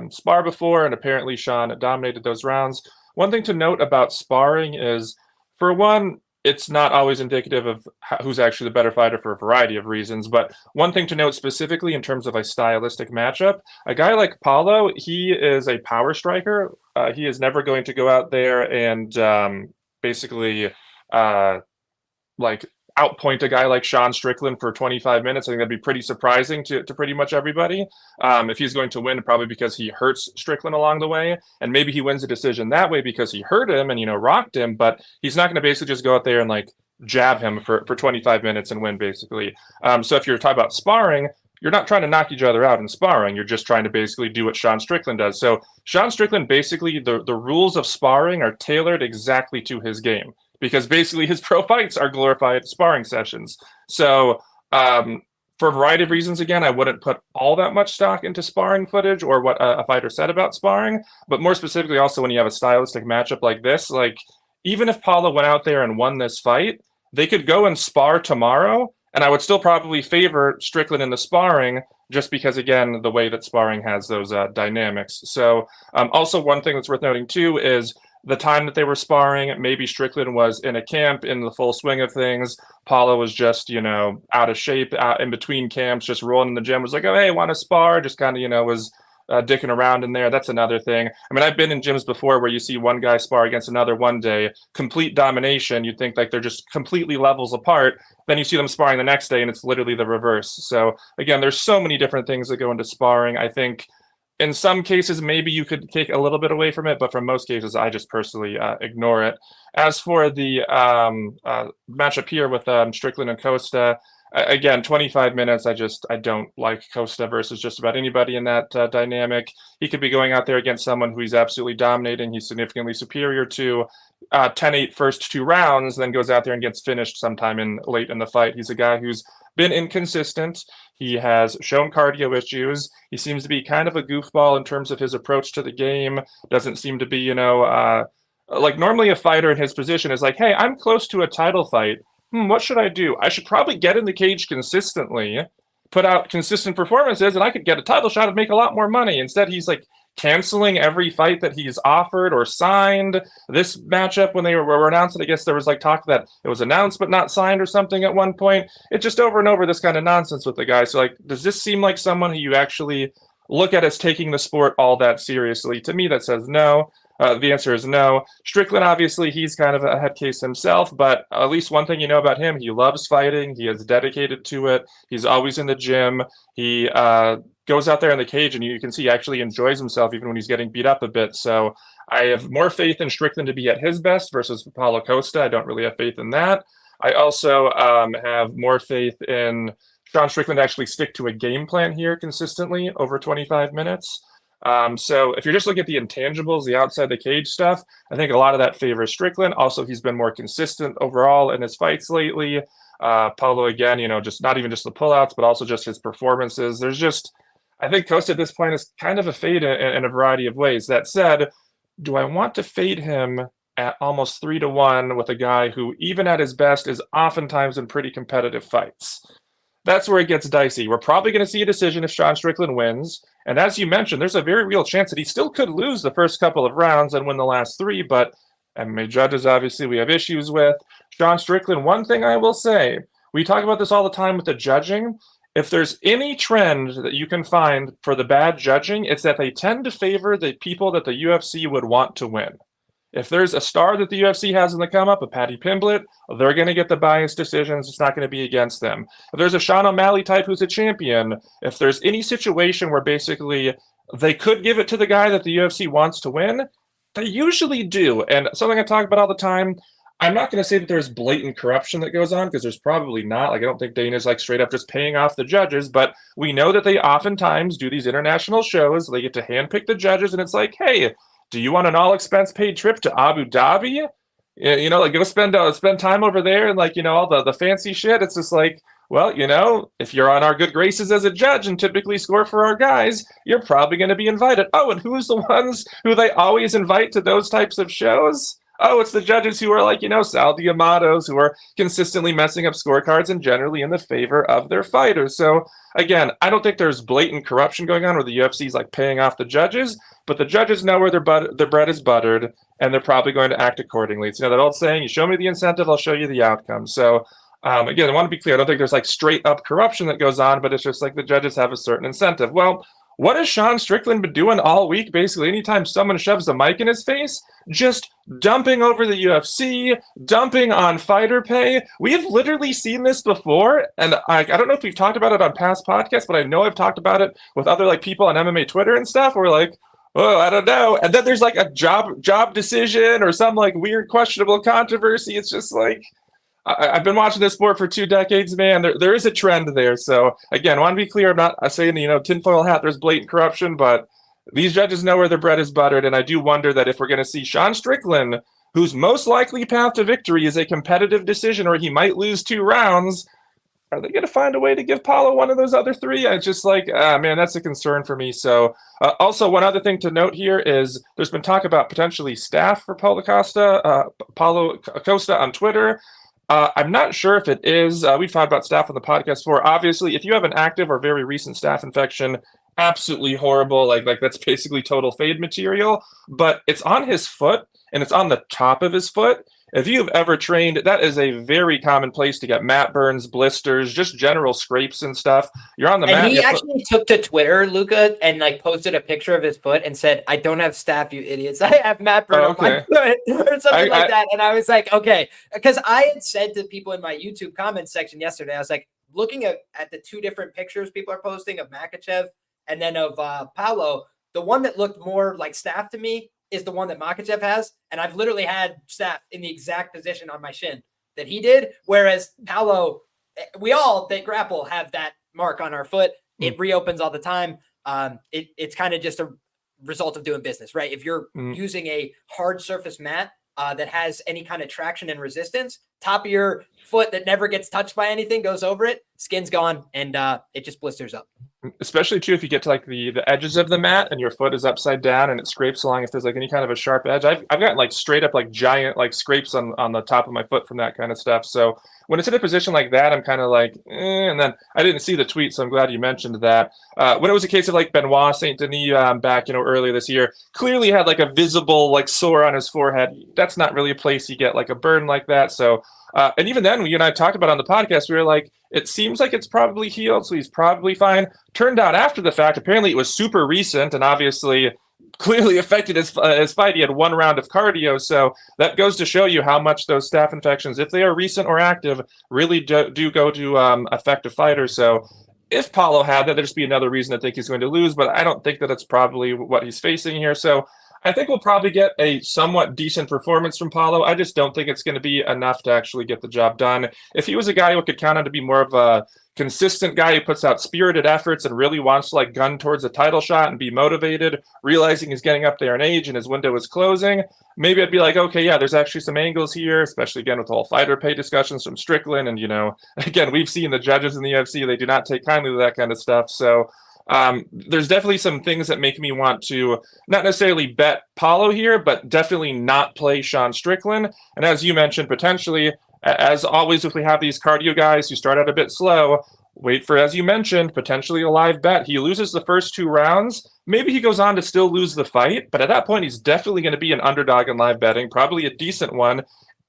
spar before, and apparently Sean dominated those rounds. One thing to note about sparring is, for one, it's not always indicative of who's actually the better fighter for a variety of reasons. But one thing to note specifically in terms of a stylistic matchup, a guy like Paulo, he is a power striker. He is never going to go out there and basically like outpoint a guy like Sean Strickland for 25 minutes. I think that'd be pretty surprising to pretty much everybody. If he's going to win, probably because he hurts Strickland along the way, and maybe he wins a decision that way because he hurt him and rocked him. But he's not going to basically just go out there and like jab him for 25 minutes and win basically. So if you're talking about sparring, you're not trying to knock each other out in sparring. You're just trying to basically do what Sean Strickland does. So Sean Strickland, basically the rules of sparring are tailored exactly to his game, because basically his pro fights are glorified sparring sessions. So for a variety of reasons, again, I wouldn't put all that much stock into sparring footage or what a fighter said about sparring, but more specifically also when you have a stylistic matchup like this, like even if Paulo went out there and won this fight, they could go and spar tomorrow, and I would still probably favor Strickland in the sparring just because, again, the way that sparring has those dynamics. So also one thing that's worth noting too is the time that they were sparring, maybe Strickland was in a camp in the full swing of things. Paulo was just, out of shape, in between camps, just rolling in the gym, was like, oh, hey, want to spar? Just kind of, was dicking around in there. That's another thing. I mean, I've been in gyms before where you see one guy spar against another one day, complete domination. You'd think like they're just completely levels apart. Then you see them sparring the next day and it's literally the reverse. So again, there's so many different things that go into sparring. I think in some cases, maybe you could take a little bit away from it, but for most cases, I just personally ignore it. As for the matchup here with Strickland and Costa, again, 25 minutes, I don't like Costa versus just about anybody in that dynamic. He could be going out there against someone who he's absolutely dominating, he's significantly superior to, 10-8 first 2 rounds, then goes out there and gets finished sometime late in the fight. He's a guy who's been inconsistent. He has shown cardio issues. He seems to be kind of a goofball in terms of his approach to the game. Doesn't seem to be, like normally a fighter in his position is like, hey, I'm close to a title fight. What should I do? I should probably get in the cage consistently, put out consistent performances, and I could get a title shot and make a lot more money. Instead, he's like canceling every fight that he's offered or signed. This matchup, when they were announced, I guess there was like talk that it was announced but not signed or something at one point. It's just over and over this kind of nonsense with the guy. So like, does this seem like someone who you actually look at as taking the sport all that seriously? To me, that says no. The answer is no. Strickland, obviously, he's kind of a head case himself, but at least one thing you know about him, he loves fighting. He is dedicated to it. He's always in the gym. He goes out there in the cage, and you can see he actually enjoys himself even when he's getting beat up a bit. So I have more faith in Strickland to be at his best versus Paulo Costa. I don't really have faith in that. I also have more faith in Sean Strickland to actually stick to a game plan here consistently over 25 minutes. So if you're just looking at the intangibles, the outside the cage stuff, I think a lot of that favors Strickland. Also, he's been more consistent overall in his fights lately. Paulo, again, just not even just the pullouts, but also just his performances. I think Costa at this point is kind of a fade in a variety of ways. That said, do I want to fade him at almost 3-1 with a guy who, even at his best, is oftentimes in pretty competitive fights? That's where it gets dicey. We're probably going to see a decision if Sean Strickland wins. And as you mentioned, there's a very real chance that he still could lose the first couple of rounds and win the last 3, but MMA judges, obviously, we have issues with. Sean Strickland, one thing I will say, we talk about this all the time with the judging. If there's any trend that you can find for the bad judging, it's that they tend to favor the people that the UFC would want to win. If there's a star that the UFC has in the come-up, a Paddy Pimblett, they're going to get the biased decisions. It's not going to be against them. If there's a Sean O'Malley type who's a champion, if there's any situation where basically they could give it to the guy that the UFC wants to win, they usually do. And something I talk about all the time, I'm not going to say that there's blatant corruption that goes on, because there's probably not. Like, I don't think Dana's like straight up just paying off the judges, but we know that they oftentimes do these international shows. They get to handpick the judges, and it's like, hey, do you want an all-expense-paid trip to Abu Dhabi? Like go spend time over there and all the fancy shit. It's just like, well, if you're on our good graces as a judge and typically score for our guys, you're probably going to be invited. Oh, and who's the ones who they always invite to those types of shows? Oh, it's the judges who are like, Sal Diamatos, who are consistently messing up scorecards and generally in the favor of their fighters. So again, I don't think there's blatant corruption going on where the UFC's like paying off the judges, but the judges know where their bread is buttered, and they're probably going to act accordingly. It's that old saying, you show me the incentive, I'll show you the outcome. So again, I want to be clear. I don't think there's like straight up corruption that goes on, but it's just like the judges have a certain incentive. Well, what has Sean Strickland been doing all week? Basically, anytime someone shoves a mic in his face, just dumping over the UFC, dumping on fighter pay. We have literally seen this before, and I don't know if we've talked about it on past podcasts, but I know I've talked about it with other like people on MMA Twitter and stuff. We're like, oh, I don't know, and then there's like a job decision or some like weird questionable controversy. It's just like I've been watching this sport for 2 decades, man. There is a trend there. So again, I want to be clear. I'm not saying, tinfoil hat, there's blatant corruption, but these judges know where their bread is buttered. And I do wonder that if we're going to see Sean Strickland, whose most likely path to victory is a competitive decision or he might lose 2 rounds, are they going to find a way to give Paulo one of those other 3? I just like, man, that's a concern for me. So also one other thing to note here is there's been talk about potentially staff for Paulo Costa on Twitter. I'm not sure if it is. We've talked about staph on the podcast before. Obviously, if you have an active or very recent staph infection, absolutely horrible. Like that's basically total fade material. But it's on his foot, and it's on the top of his foot. If you've ever trained, that is a very common place to get mat burns, blisters, just general scrapes and stuff. You're on the mat. And he actually took to Twitter, Luca, and like posted a picture of his foot and said, "I don't have staph, you idiots. I have mat burn on my foot," or something like that. And I was like, okay, because I had said to people in my YouTube comments section yesterday, I was like, looking at the 2 different pictures people are posting of Makhachev and then of Paulo, the one that looked more like staph to me is the one that Makhachev has. And I've literally had staph in the exact position on my shin that he did. Whereas Paulo, we all that grapple have that mark on our foot. It reopens all the time. It's kind of just a result of doing business, right? If you're using a hard surface mat that has any kind of traction and resistance, top of your foot that never gets touched by anything goes over it, skin's gone, and it just blisters up. Especially too if you get to like the edges of the mat and your foot is upside down and it scrapes along, if there's like any kind of a sharp edge. I've gotten like straight up like giant like scrapes on the top of my foot from that kind of stuff. So when it's in a position like that, I'm kind of like, and then I didn't see the tweet, so I'm glad you mentioned that. When it was a case of like Benoit Saint Denis back, earlier this year, clearly had like a visible like sore on his forehead. That's not really a place you get like a burn like that. So and even then, you and I talked about on the podcast, we were like, it seems like it's probably healed, so he's probably fine. Turned out after the fact, apparently it was super recent and obviously clearly affected his fight. He had 1 round of cardio, so that goes to show you how much those staph infections, if they are recent or active, really do go to affect a fighter. So if Paulo had that, there'd just be another reason to think he's going to lose, but I don't think that it's probably what he's facing here. So I think we'll probably get a somewhat decent performance from Paulo. I just don't think it's going to be enough to actually get the job done. If he was a guy who could count on to be more of a consistent guy who puts out spirited efforts and really wants to like gun towards a title shot and be motivated, realizing he's getting up there in age and his window is closing, maybe I'd be like, okay, yeah, there's actually some angles here, especially again with the whole fighter pay discussions from Strickland. And, again, we've seen the judges in the UFC, they do not take kindly to that kind of stuff. So there's definitely some things that make me want to not necessarily bet Paulo here, but definitely not play Sean Strickland. And as you mentioned, potentially, as always, if we have these cardio guys who start out a bit slow, wait for, as you mentioned, potentially a live bet. He loses the first 2 rounds. Maybe he goes on to still lose the fight, but at that point, he's definitely going to be an underdog in live betting, probably a decent one.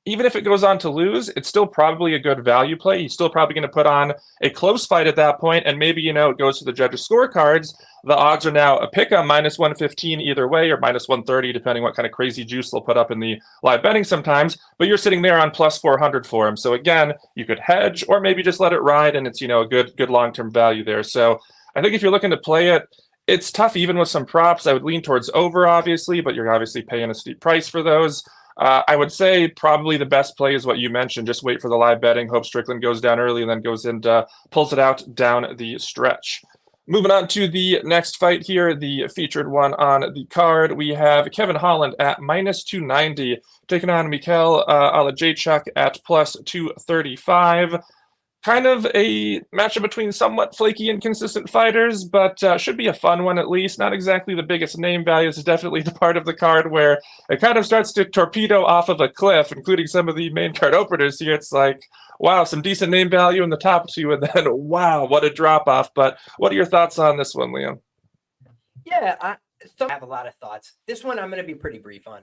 Even if it goes on to lose, it's still probably a good value play. He's still probably going to put on a close fight at that point, and maybe, it goes to the judges' scorecards. The odds are now a pick on minus 115 either way, or minus 130, depending what kind of crazy juice they'll put up in the live betting sometimes. But you're sitting there on plus 400 for him. So again, you could hedge or maybe just let it ride, and it's, a good long-term value there. So I think if you're looking to play it, it's tough even with some props. I would lean towards over, obviously, but you're obviously paying a steep price for those. I would say probably the best play is what you mentioned. Just wait for the live betting. Hope Strickland goes down early and then goes and pulls it out down the stretch. Moving on to the next fight here, the featured one on the card. We have Kevin Holland at minus 290, taking on Mikhail Alajaychuk at plus 235. Kind of a matchup between somewhat flaky and consistent fighters, but should be a fun one at least. Not exactly the biggest name values. Is definitely the part of the card where it kind of starts to torpedo off of a cliff, including some of the main card openers here. It's like, wow, some decent name value in the top 2, and then wow, what a drop off. But what are your thoughts on this one, Liam? Yeah, I have a lot of thoughts. This one I'm going to be pretty brief on.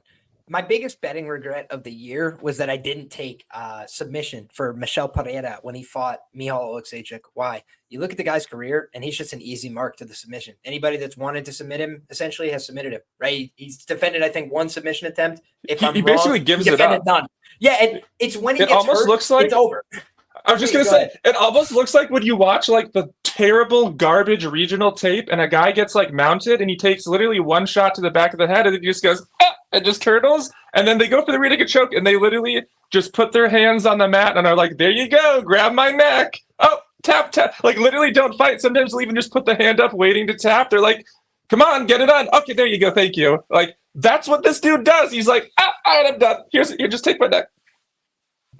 my biggest betting regret of the year was that I didn't take submission for Michel Pereira when he fought Michal Oleksiejczuk. Why? You look at the guy's career, and he's just an easy mark to the submission. Anybody that's wanted to submit him essentially has submitted him, right? He's defended, I think, one submission attempt. If he basically gives it up. None. Yeah, and it's when he it gets almost hurt, looks like it's over. I was just gonna say, it almost looks like when you watch like the terrible garbage regional tape, and a guy gets like mounted, and he takes literally one shot to the back of the head, and he just goes, ah, and just turtles, and then they go for the rear naked choke, and they literally just put their hands on the mat and are like, "There you go, grab my neck." Oh, tap tap, like literally don't fight. Sometimes they'll even just put the hand up, waiting to tap. They're like, "Come on, get it on." Okay, there you go, thank you. Like that's what this dude does. He's like, "Ah, all right, I'm done. Here, just take my neck."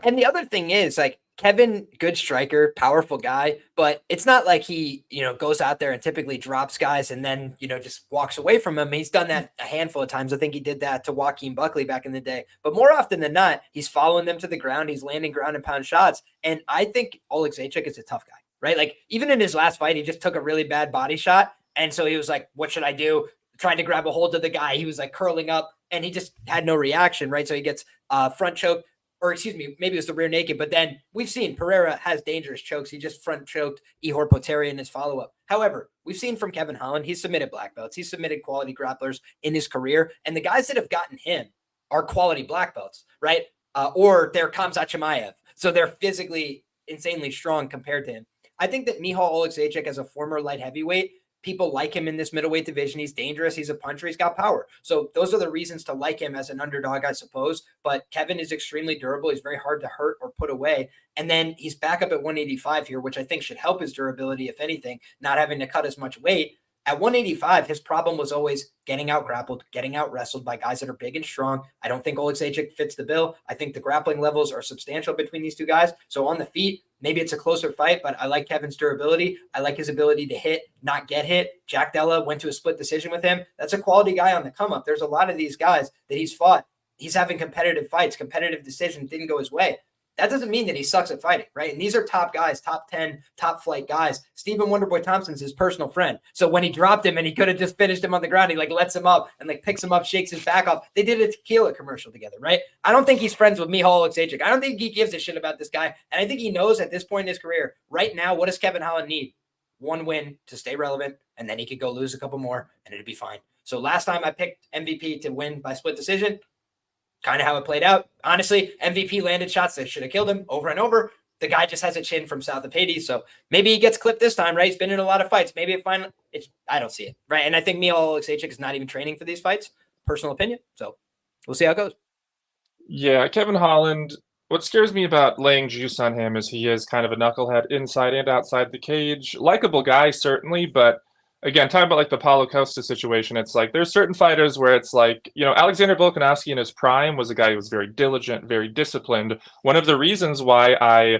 And the other thing is, like, Kevin, good striker, powerful guy, but it's not like he, goes out there and typically drops guys and then, just walks away from him. He's done that a handful of times. I think he did that to Joaquin Buckley back in the day. But more often than not, he's following them to the ground. He's landing ground and pound shots. And I think Oleksiejczuk is a tough guy, right? Like, even in his last fight, he just took a really bad body shot. And so he was like, what should I do? Trying to grab a hold of the guy. He was like curling up and he just had no reaction, right? So he gets front choke. Or excuse me, maybe it was the rear naked, but then we've seen Pereira has dangerous chokes. He just front choked Ihor Potieria in his follow-up. However, we've seen from Kevin Holland, he's submitted black belts. He's submitted quality grapplers in his career. And the guys that have gotten him are quality black belts, right? Or they're Khamzat Chimaev. So they're physically insanely strong compared to him. I think that Michal Oleksiejczuk, as a former light heavyweight, people like him in this middleweight division. He's dangerous. He's a puncher. He's got power. So those are the reasons to like him as an underdog, I suppose. But Kevin is extremely durable. He's very hard to hurt or put away. And then he's back up at 185 here, which I think should help his durability, if anything, not having to cut as much weight. At 185, his problem was always getting out grappled, getting out wrestled by guys that are big and strong. I don't think Oleksiejczuk fits the bill. I think the grappling levels are substantial between these two guys. So on the feet, maybe it's a closer fight, but I like Kevin's durability. I like his ability to hit, not get hit. Jack Della went to a split decision with him. That's a quality guy on the come up. There's a lot of these guys that he's fought. He's having competitive fights, competitive decisions didn't go his way. That doesn't mean that he sucks at fighting, right? And these are top guys, top 10, top flight guys. Stephen Wonderboy Thompson's his personal friend. So when he dropped him and he could have just finished him on the ground, he like lets him up and like picks him up, shakes his back off. They did a tequila commercial together, right? I don't think he's friends with Michal Oleksiejczuk. I don't think he gives a shit about this guy. And I think he knows at this point in his career, right now, what does Kevin Holland need? One win to stay relevant, and then he could go lose a couple more and it'd be fine. So last time I picked MVP to win by split decision, kind of how it played out. Honestly, MVP landed shots that should have killed him over and over. The guy just has a chin from south of Hades, so maybe he gets clipped this time, right? He's been in a lot of fights. Maybe I don't see it, right? And I think Michal Oleksiejczuk is not even training for these fights. Personal opinion. So we'll see how it goes. Yeah, Kevin Holland, what scares me about laying juice on him is he is kind of a knucklehead inside and outside the cage. Likable guy, certainly, but again, talking about like the Paulo Costa situation, it's like there's certain fighters where it's like, Alexander Volkanovski in his prime was a guy who was very diligent, very disciplined. One of the reasons why I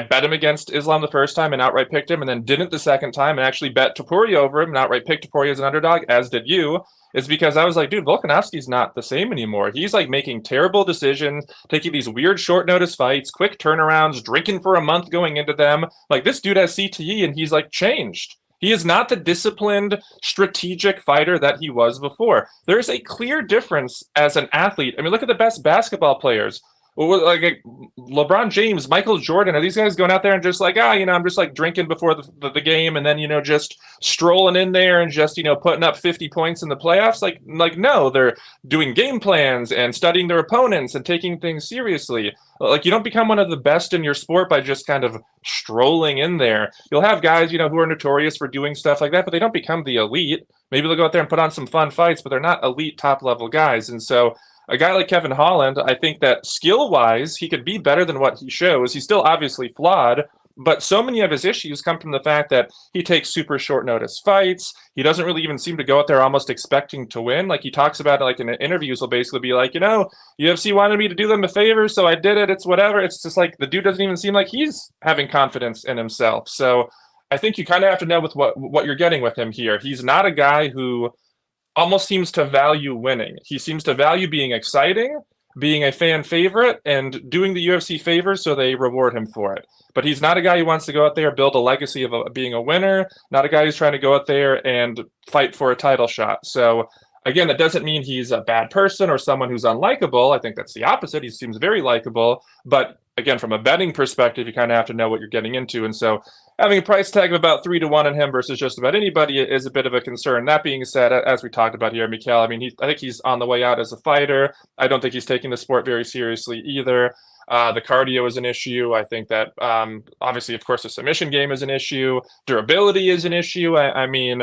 bet him against Islam the first time and outright picked him, and then didn't the second time and actually bet Topuria over him and outright picked Topuria as an underdog, as did you, is because I was like, dude, Volkanovski's not the same anymore. He's like making terrible decisions, taking these weird short notice fights, quick turnarounds, drinking for a month going into them. Like this dude has CTE and he's like changed. He is not the disciplined, strategic fighter that he was before. There's a clear difference as an athlete. I mean, look at the best basketball players. Like LeBron James, Michael Jordan. Are these guys going out there and just like, I'm just like drinking before the game and then, just strolling in there and just, putting up 50 points in the playoffs? Like no, they're doing game plans and studying their opponents and taking things seriously. Like you don't become one of the best in your sport by just kind of strolling in there. You'll have guys, who are notorious for doing stuff like that, but they don't become the elite. Maybe they'll go out there and put on some fun fights, but they're not elite top level guys. And so a guy like Kevin Holland, I think that skill-wise, he could be better than what he shows. He's still obviously flawed, but so many of his issues come from the fact that he takes super short notice fights. He doesn't really even seem to go out there almost expecting to win. Like he talks about it like in interviews, he'll basically be like, UFC wanted me to do them a favor, so I did it. It's whatever. It's just like the dude doesn't even seem like he's having confidence in himself. So I think you kind of have to know with what you're getting with him here. He's not a guy who almost seems to value winning. He seems to value being exciting, being a fan favorite, and doing the UFC favors so they reward him for it. But he's not a guy who wants to go out there and build a legacy of being a winner, not a guy who's trying to go out there and fight for a title shot. So Again, that doesn't mean he's a bad person or someone who's unlikable. I think that's the opposite. He seems very likable. But again, from a betting perspective, you kind of have to know what you're getting into. And so having a price tag of about 3-1 on him versus just about anybody is a bit of a concern. That being said, as we talked about here, Mikhail, I mean, I think he's on the way out as a fighter. I don't think he's taking the sport very seriously either. The cardio is an issue. I think that obviously, of course, the submission game is an issue. Durability is an issue. I mean,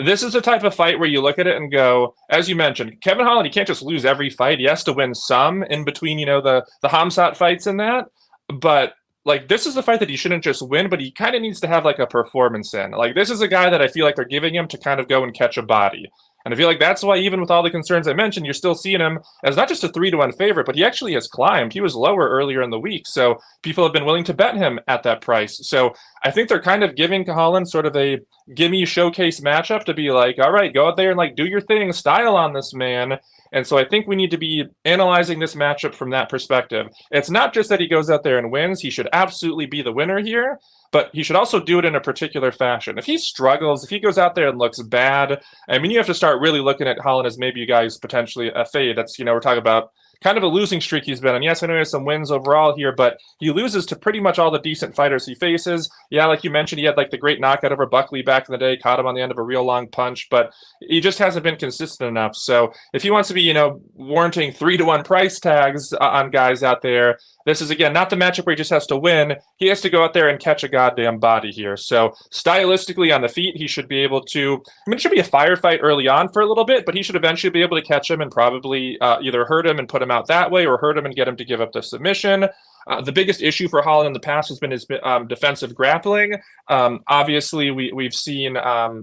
this is the type of fight where you look at it and go, as you mentioned, Kevin Holland, he can't just lose every fight. He has to win some in between, the Hamzat fights and that. But like, this is the fight that he shouldn't just win, but he kind of needs to have like a performance in. Like, this is a guy that I feel like they're giving him to kind of go and catch a body. And I feel like that's why, even with all the concerns I mentioned, you're still seeing him as not just a 3-1 favorite, but he actually has climbed. He was lower earlier in the week, so people have been willing to bet him at that price. So I think they're kind of giving Holland sort of a gimme showcase matchup to be like, all right, go out there and like do your thing, style on this man. And so I think we need to be analyzing this matchup from that perspective. It's not just that he goes out there and wins. He should absolutely be the winner here, but he should also do it in a particular fashion. If he struggles, if he goes out there and looks bad, I mean, you have to start really looking at Holland as maybe you guys potentially a fade. That's, we're talking about kind of a losing streak he's been on. Yes, I know he has some wins overall here, but he loses to pretty much all the decent fighters he faces. Yeah, like you mentioned, he had like the great knockout over Buckley back in the day, caught him on the end of a real long punch, but he just hasn't been consistent enough. So if he wants to be, warranting 3-1 price tags on guys out there, this is, again, not the matchup where he just has to win. He has to go out there and catch a goddamn body here. So stylistically on the feet, he should be able to, it should be a firefight early on for a little bit, but he should eventually be able to catch him and probably either hurt him and put him out that way or hurt him and get him to give up the submission. The biggest issue for Holland in the past has been his defensive grappling. Obviously, we've seen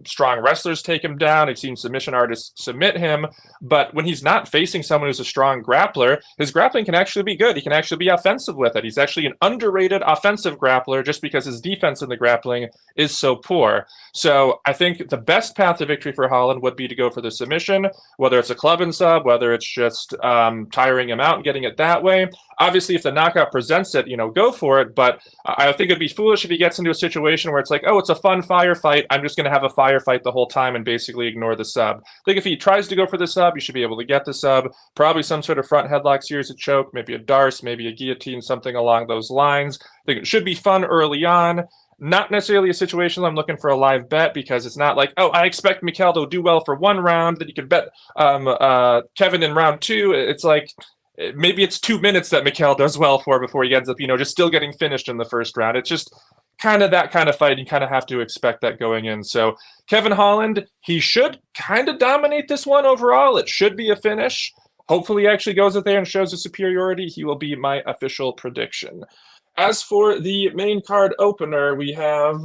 strong wrestlers take him down. We've seen submission artists submit him. But when he's not facing someone who's a strong grappler, his grappling can actually be good. He can actually be offensive with it. He's actually an underrated offensive grappler just because his defense in the grappling is so poor. So I think the best path to victory for Holland would be to go for the submission, whether it's a club and sub, whether it's just tiring him out and getting it that way. Obviously, if the knockout presents it, go for it. But I think it'd be foolish if he gets into a situation where it's like, oh, it's a fun firefight. I'm just going to have a firefight the whole time and basically ignore the sub. I think if he tries to go for the sub, you should be able to get the sub. Probably some sort of front headlock series of choke, maybe a Darce, maybe a guillotine, something along those lines. I think it should be fun early on. Not necessarily a situation I'm looking for a live bet because it's not like, oh, I expect Mikhail to do well for one round, that you could bet Kevin in round two. It's like, maybe it's 2 minutes that Mikhail does well for before he ends up, just still getting finished in the first round. It's just kind of that kind of fight. You kind of have to expect that going in. So Kevin Holland, he should kind of dominate this one overall. It should be a finish. Hopefully he actually goes out there and shows a superiority. He will be my official prediction. As for the main card opener, we have,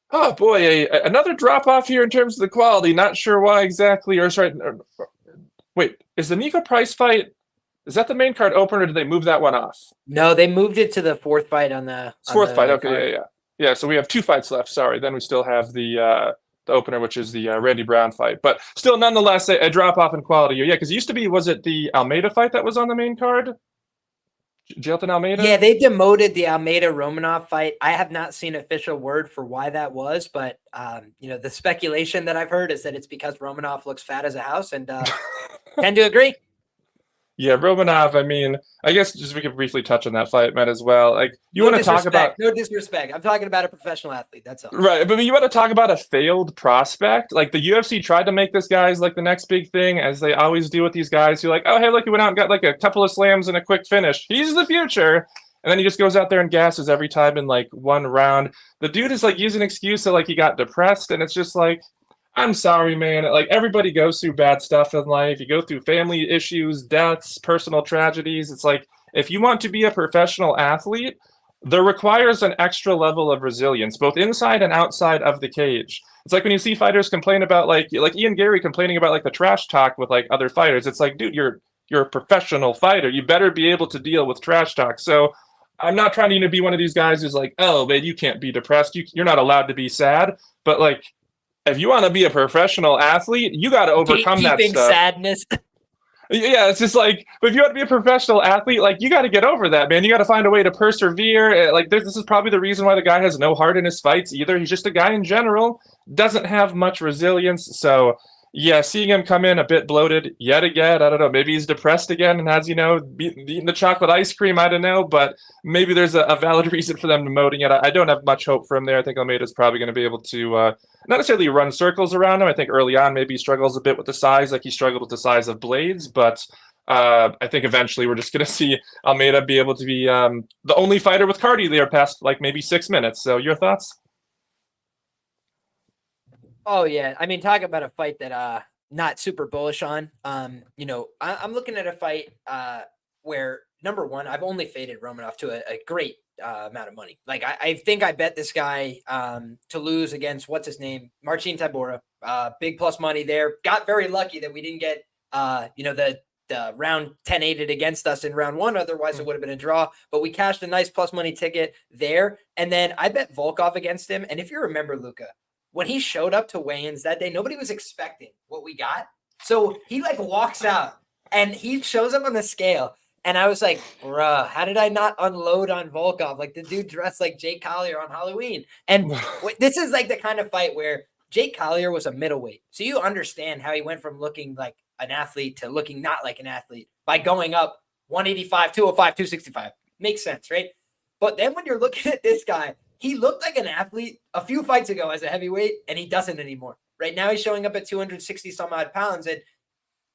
oh boy, another drop off here in terms of the quality. Not sure why exactly. Or sorry, wait, is the Nico Price fight? Is that the main card opener, or did they move that one off? No, they moved it to the fourth fight on the fourth fight. Okay, yeah. So we have 2 fights left. Sorry, then we still have the opener, which is the Randy Brown fight. But still, nonetheless, a drop off in quality. Yeah, because it used to be, was it the Almeida fight that was on the main card? Jailton Almeida? Yeah, they demoted the Almeida Romanov fight. I have not seen official word for why that was, but the speculation that I've heard is that it's because Romanov looks fat as a house, and tend to agree. Yeah, Romanov, I guess just we could briefly touch on that fight, Matt, as well. Like, you want to talk about... No disrespect. I'm talking about a professional athlete. That's all. Right, but you want to talk about a failed prospect? Like, the UFC tried to make this guy's, like, the next big thing, as they always do with these guys who like, oh, hey, look, he went out and got, like, a couple of slams and a quick finish. He's the future! And then he just goes out there and gasses every time in, like, one round. The dude is, like, using an excuse that, like, he got depressed, and it's just like... I'm sorry, man. Like, everybody goes through bad stuff in life. You go through family issues, deaths, personal tragedies. It's like, if you want to be a professional athlete, there requires an extra level of resilience, both inside and outside of the cage. It's like when you see fighters complain about, like Ian Gary complaining about, like, the trash talk with, like, other fighters. It's like, dude, you're a professional fighter. You better be able to deal with trash talk. So I'm not trying to be one of these guys who's like, oh, man, you can't be depressed. You're not allowed to be sad. But, like, if you want to be a professional athlete, you got to overcome that stuff. Sadness. Yeah, it's just like, but if you want to be a professional athlete, like, you got to get over that, man. You got to find a way to persevere. Like, this is probably the reason why the guy has no heart in his fights either. He's just a guy in general, doesn't have much resilience. So Yeah, seeing him come in a bit bloated yet again. I don't know. Maybe he's depressed again and has, eaten the chocolate ice cream. I don't know, but maybe there's a valid reason for them demoting it. I don't have much hope for him there. I think Almeida's probably going to be able to not necessarily run circles around him. I think early on maybe he struggles a bit with the size, like he struggled with the size of Blades, but I think eventually we're just going to see Almeida be able to be the only fighter with cardio there past like maybe 6 minutes. So your thoughts? Oh yeah, I mean, talk about a fight that not super bullish on. I'm looking at a fight where number one, I've only faded Romanov to a great amount of money. Like I think I bet this guy to lose against what's his name, Marcin Tybura. Big plus money there. Got very lucky that we didn't get the round 10-8 against us in round one. Otherwise, it would have been a draw. But we cashed a nice plus money ticket there. And then I bet Volkov against him. And if you remember, Luca, when he showed up to weigh-ins that day, nobody was expecting what we got. So he like walks out and he shows up on the scale. And I was like, bruh, how did I not unload on Volkov? Like the dude dressed like Jake Collier on Halloween. And this is like the kind of fight where Jake Collier was a middleweight. So you understand how he went from looking like an athlete to looking not like an athlete by going up 185, 205, 265. Makes sense, right? But then when you're looking at this guy, he looked like an athlete a few fights ago as a heavyweight, and he doesn't anymore. Right now, he's showing up at 260 some odd pounds, and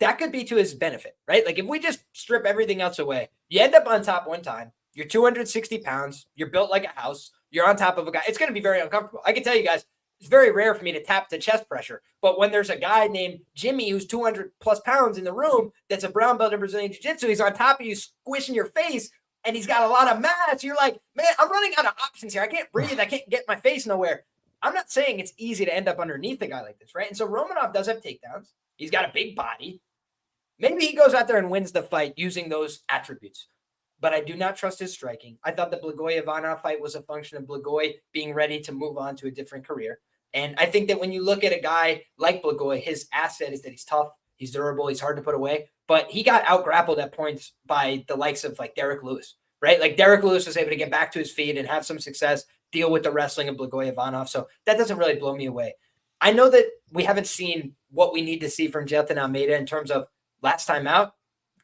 that could be to his benefit, right? Like if we just strip everything else away, you end up on top one time, you're 260 pounds, you're built like a house, you're on top of a guy. It's going to be very uncomfortable. I can tell you guys, it's very rare for me to tap to chest pressure. But when there's a guy named Jimmy who's 200 plus pounds in the room that's a brown belt in Brazilian Jiu-Jitsu, he's on top of you, squishing your face, and he's got a lot of mass. You're like, man, I'm running out of options here. I can't breathe. I can't get my face nowhere. I'm not saying it's easy to end up underneath a guy like this, right? And so Romanov does have takedowns. He's got a big body. Maybe he goes out there and wins the fight using those attributes. But I do not trust his striking. I thought the Blagoy-Ivanov fight was a function of Blagoy being ready to move on to a different career. And I think that when you look at a guy like Blagoy, his asset is that he's tough, he's durable, he's hard to put away. But he got out-grappled at points by the likes of like Derek Lewis, right? Like Derek Lewis was able to get back to his feet and have some success, deal with the wrestling of Blagoy-Ivanov. So that doesn't really blow me away. I know that we haven't seen what we need to see from Jailton Almeida in terms of last time out,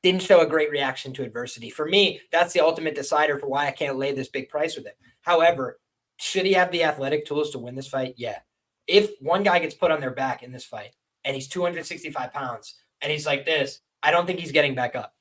didn't show a great reaction to adversity. For me, that's the ultimate decider for why I can't lay this big price with him. However, should he have the athletic tools to win this fight? Yeah. If one guy gets put on their back in this fight and he's 265 pounds and he's like this, I don't think he's getting back up.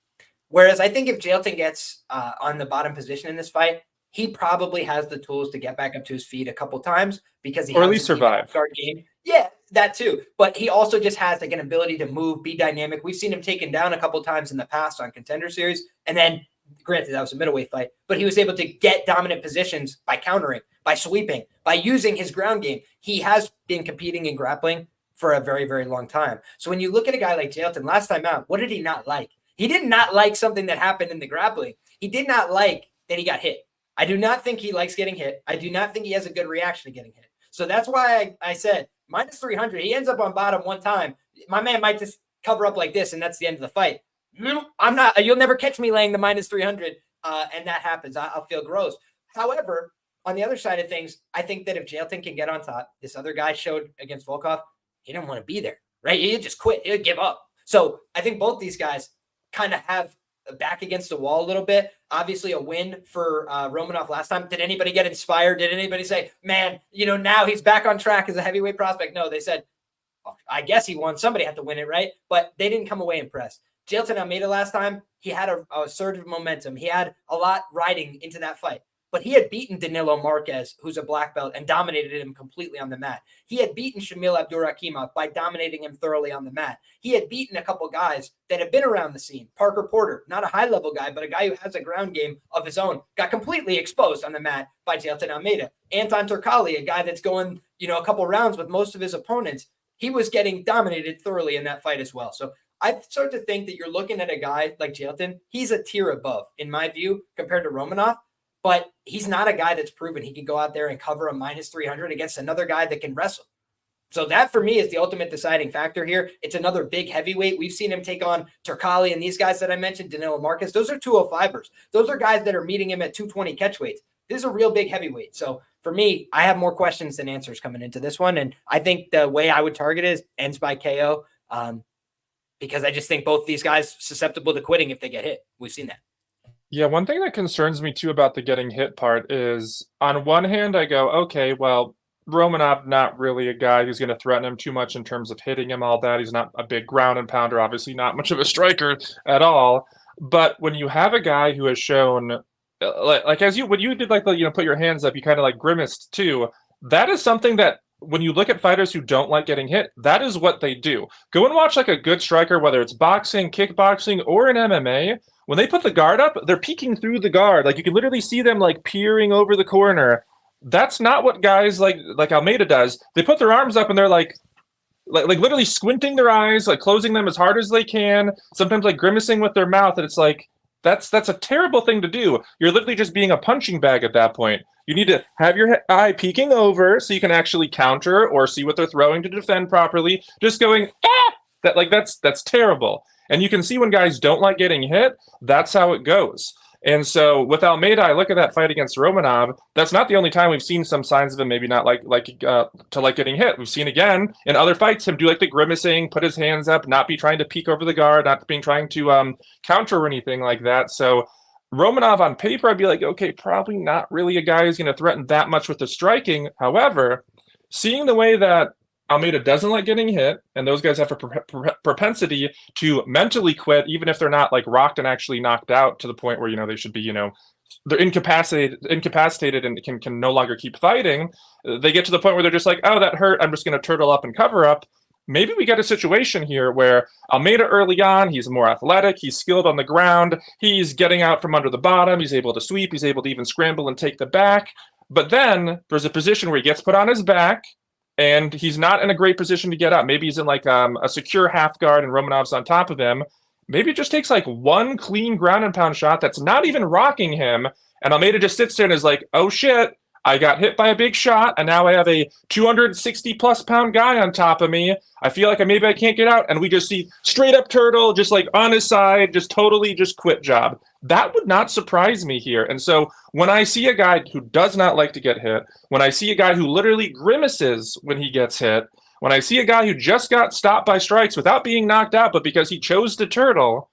Whereas I think if Jailton gets on the bottom position in this fight, he probably has the tools to get back up to his feet a couple times because he or has at least survive. Guard game. Yeah, that too. But he also just has like an ability to move, be dynamic. We've seen him taken down a couple times in the past on Contender Series, and then granted that was a middleweight fight, but he was able to get dominant positions by countering, by sweeping, by using his ground game. He has been competing in grappling for a very, very long time. So when you look at a guy like Jailton, last time out, what did he not like? He did not like something that happened in the grappling. He did not like that he got hit. I do not think he likes getting hit. I do not think he has a good reaction to getting hit. So that's why I said minus 300. He ends up on bottom one time. My man might just cover up like this, and that's the end of the fight. I'm not. You'll never catch me laying the minus 300, and that happens. I'll feel gross. However, on the other side of things, I think that if Jailton can get on top, this other guy showed against Volkov, he didn't want to be there, right? He'd just quit. He'd give up. So I think both these guys kind of have a back against the wall a little bit. Obviously, a win for Romanov last time. Did anybody get inspired? Did anybody say, man, now he's back on track as a heavyweight prospect? No, they said, oh, I guess he won. Somebody had to win it, right? But they didn't come away impressed. Jailton Almeida last time, he had a surge of momentum. He had a lot riding into that fight. But he had beaten Danilo Marquez, who's a black belt, and dominated him completely on the mat. He had beaten Shamil Abdurakhimov by dominating him thoroughly on the mat. He had beaten a couple guys that have been around the scene. Parker Porter, not a high-level guy, but a guy who has a ground game of his own, got completely exposed on the mat by Jailton Almeida. Anton Turkali, a guy that's going, a couple rounds with most of his opponents, he was getting dominated thoroughly in that fight as well. So I start to think that you're looking at a guy like Jailton. He's a tier above, in my view, compared to Romanov. But he's not a guy that's proven he can go out there and cover a minus 300 against another guy that can wrestle. So that, for me, is the ultimate deciding factor here. It's another big heavyweight. We've seen him take on Turkali and these guys that I mentioned, Danilo Marquez. Those are 205ers. Those are guys that are meeting him at 220 catchweights. This is a real big heavyweight. So for me, I have more questions than answers coming into this one. And I think the way I would target it is ends by KO. Because I just think both these guys susceptible to quitting if they get hit. We've seen that. Yeah, one thing that concerns me too about the getting hit part is on one hand, I go, okay, well, Romanov not really a guy who's going to threaten him too much in terms of hitting him, all that. He's not a big ground and pounder, obviously not much of a striker at all. But when you have a guy who has shown, like as you when you did like the put your hands up, you kind of like grimaced too. That is something that when you look at fighters who don't like getting hit, that is what they do. Go and watch like a good striker, whether it's boxing, kickboxing, or in MMA. When they put the guard up, they're peeking through the guard. Like you can literally see them like peering over the corner. That's not what guys like Almeida does. They put their arms up and they're like literally squinting their eyes, like closing them as hard as they can, sometimes like grimacing with their mouth, and it's like that's a terrible thing to do. You're literally just being a punching bag at that point. You need to have your eye peeking over so you can actually counter or see what they're throwing to defend properly. Just going that's terrible. And you can see when guys don't like getting hit, that's how it goes. And so with Almeida, I look at that fight against Romanov. That's not the only time we've seen some signs of him maybe not like getting hit. We've seen again in other fights him do like the grimacing, put his hands up, not be trying to peek over the guard, not being trying to counter or anything like that. So Romanov on paper, I'd be like, okay, probably not really a guy who's going to threaten that much with the striking. However, seeing the way that Almeida doesn't like getting hit, and those guys have a propensity to mentally quit, even if they're not like rocked and actually knocked out to the point where they should be, they're incapacitated and can no longer keep fighting. They get to the point where they're just like, oh, that hurt. I'm just going to turtle up and cover up. Maybe we get a situation here where Almeida early on, he's more athletic, he's skilled on the ground, he's getting out from under the bottom, he's able to sweep, he's able to even scramble and take the back. But then there's a position where he gets put on his back, and he's not in a great position to get up. Maybe he's in like a secure half guard and Romanov's on top of him. Maybe it just takes like one clean ground and pound shot that's not even rocking him. And Almeida just sits there and is like, oh shit, I got hit by a big shot. And now I have a 260 plus pound guy on top of me. I feel like maybe I can't get out. And we just see straight up turtle, just like on his side, just totally just quit job. That would not surprise me here. And so when I see a guy who does not like to get hit, when I see a guy who literally grimaces when he gets hit, when I see a guy who just got stopped by strikes without being knocked out, but because he chose to turtle,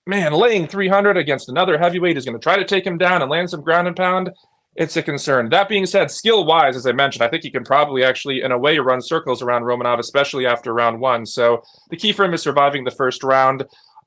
man, laying 300 against another heavyweight is going to try to take him down and land some ground and pound. It's a concern. That being said, skill-wise, as I mentioned, I think he can probably actually, in a way, run circles around Romanov, especially after round one. So the key for him is surviving the first round.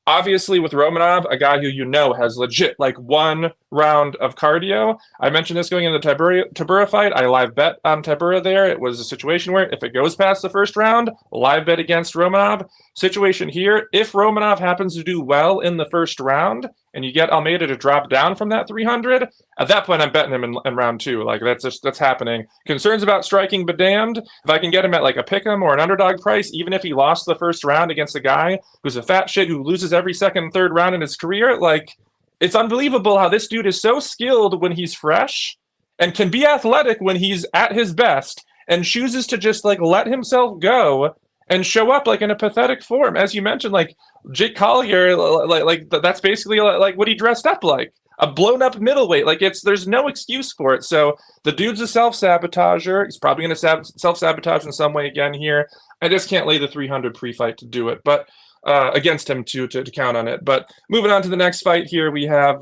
Obviously, with Romanov, a guy who has legit like one round of cardio. I mentioned this going into the Tybura fight. I live bet on Tybura there. It was a situation where if it goes past the first round, live bet against Romanov. Situation here, if Romanov happens to do well in the first round and you get Almeida to drop down from that 300, at that point I'm betting him in round two. Like that's happening. Concerns about striking, but damned. If I can get him at like a pick'em or an underdog price, even if he lost the first round against a guy who's a fat shit who loses every second and third round in his career, like it's unbelievable how this dude is so skilled when he's fresh and can be athletic when he's at his best and chooses to just like let himself go and show up like in a pathetic form. As you mentioned, like Jake Collier, like that's basically like what he dressed up like. A blown up middleweight. Like there's no excuse for it. So the dude's a self-sabotager. He's probably going to self-sabotage in some way again here. I just can't lay the 300 pre-fight to do it, but against him to count on it. But moving on to the next fight here, we have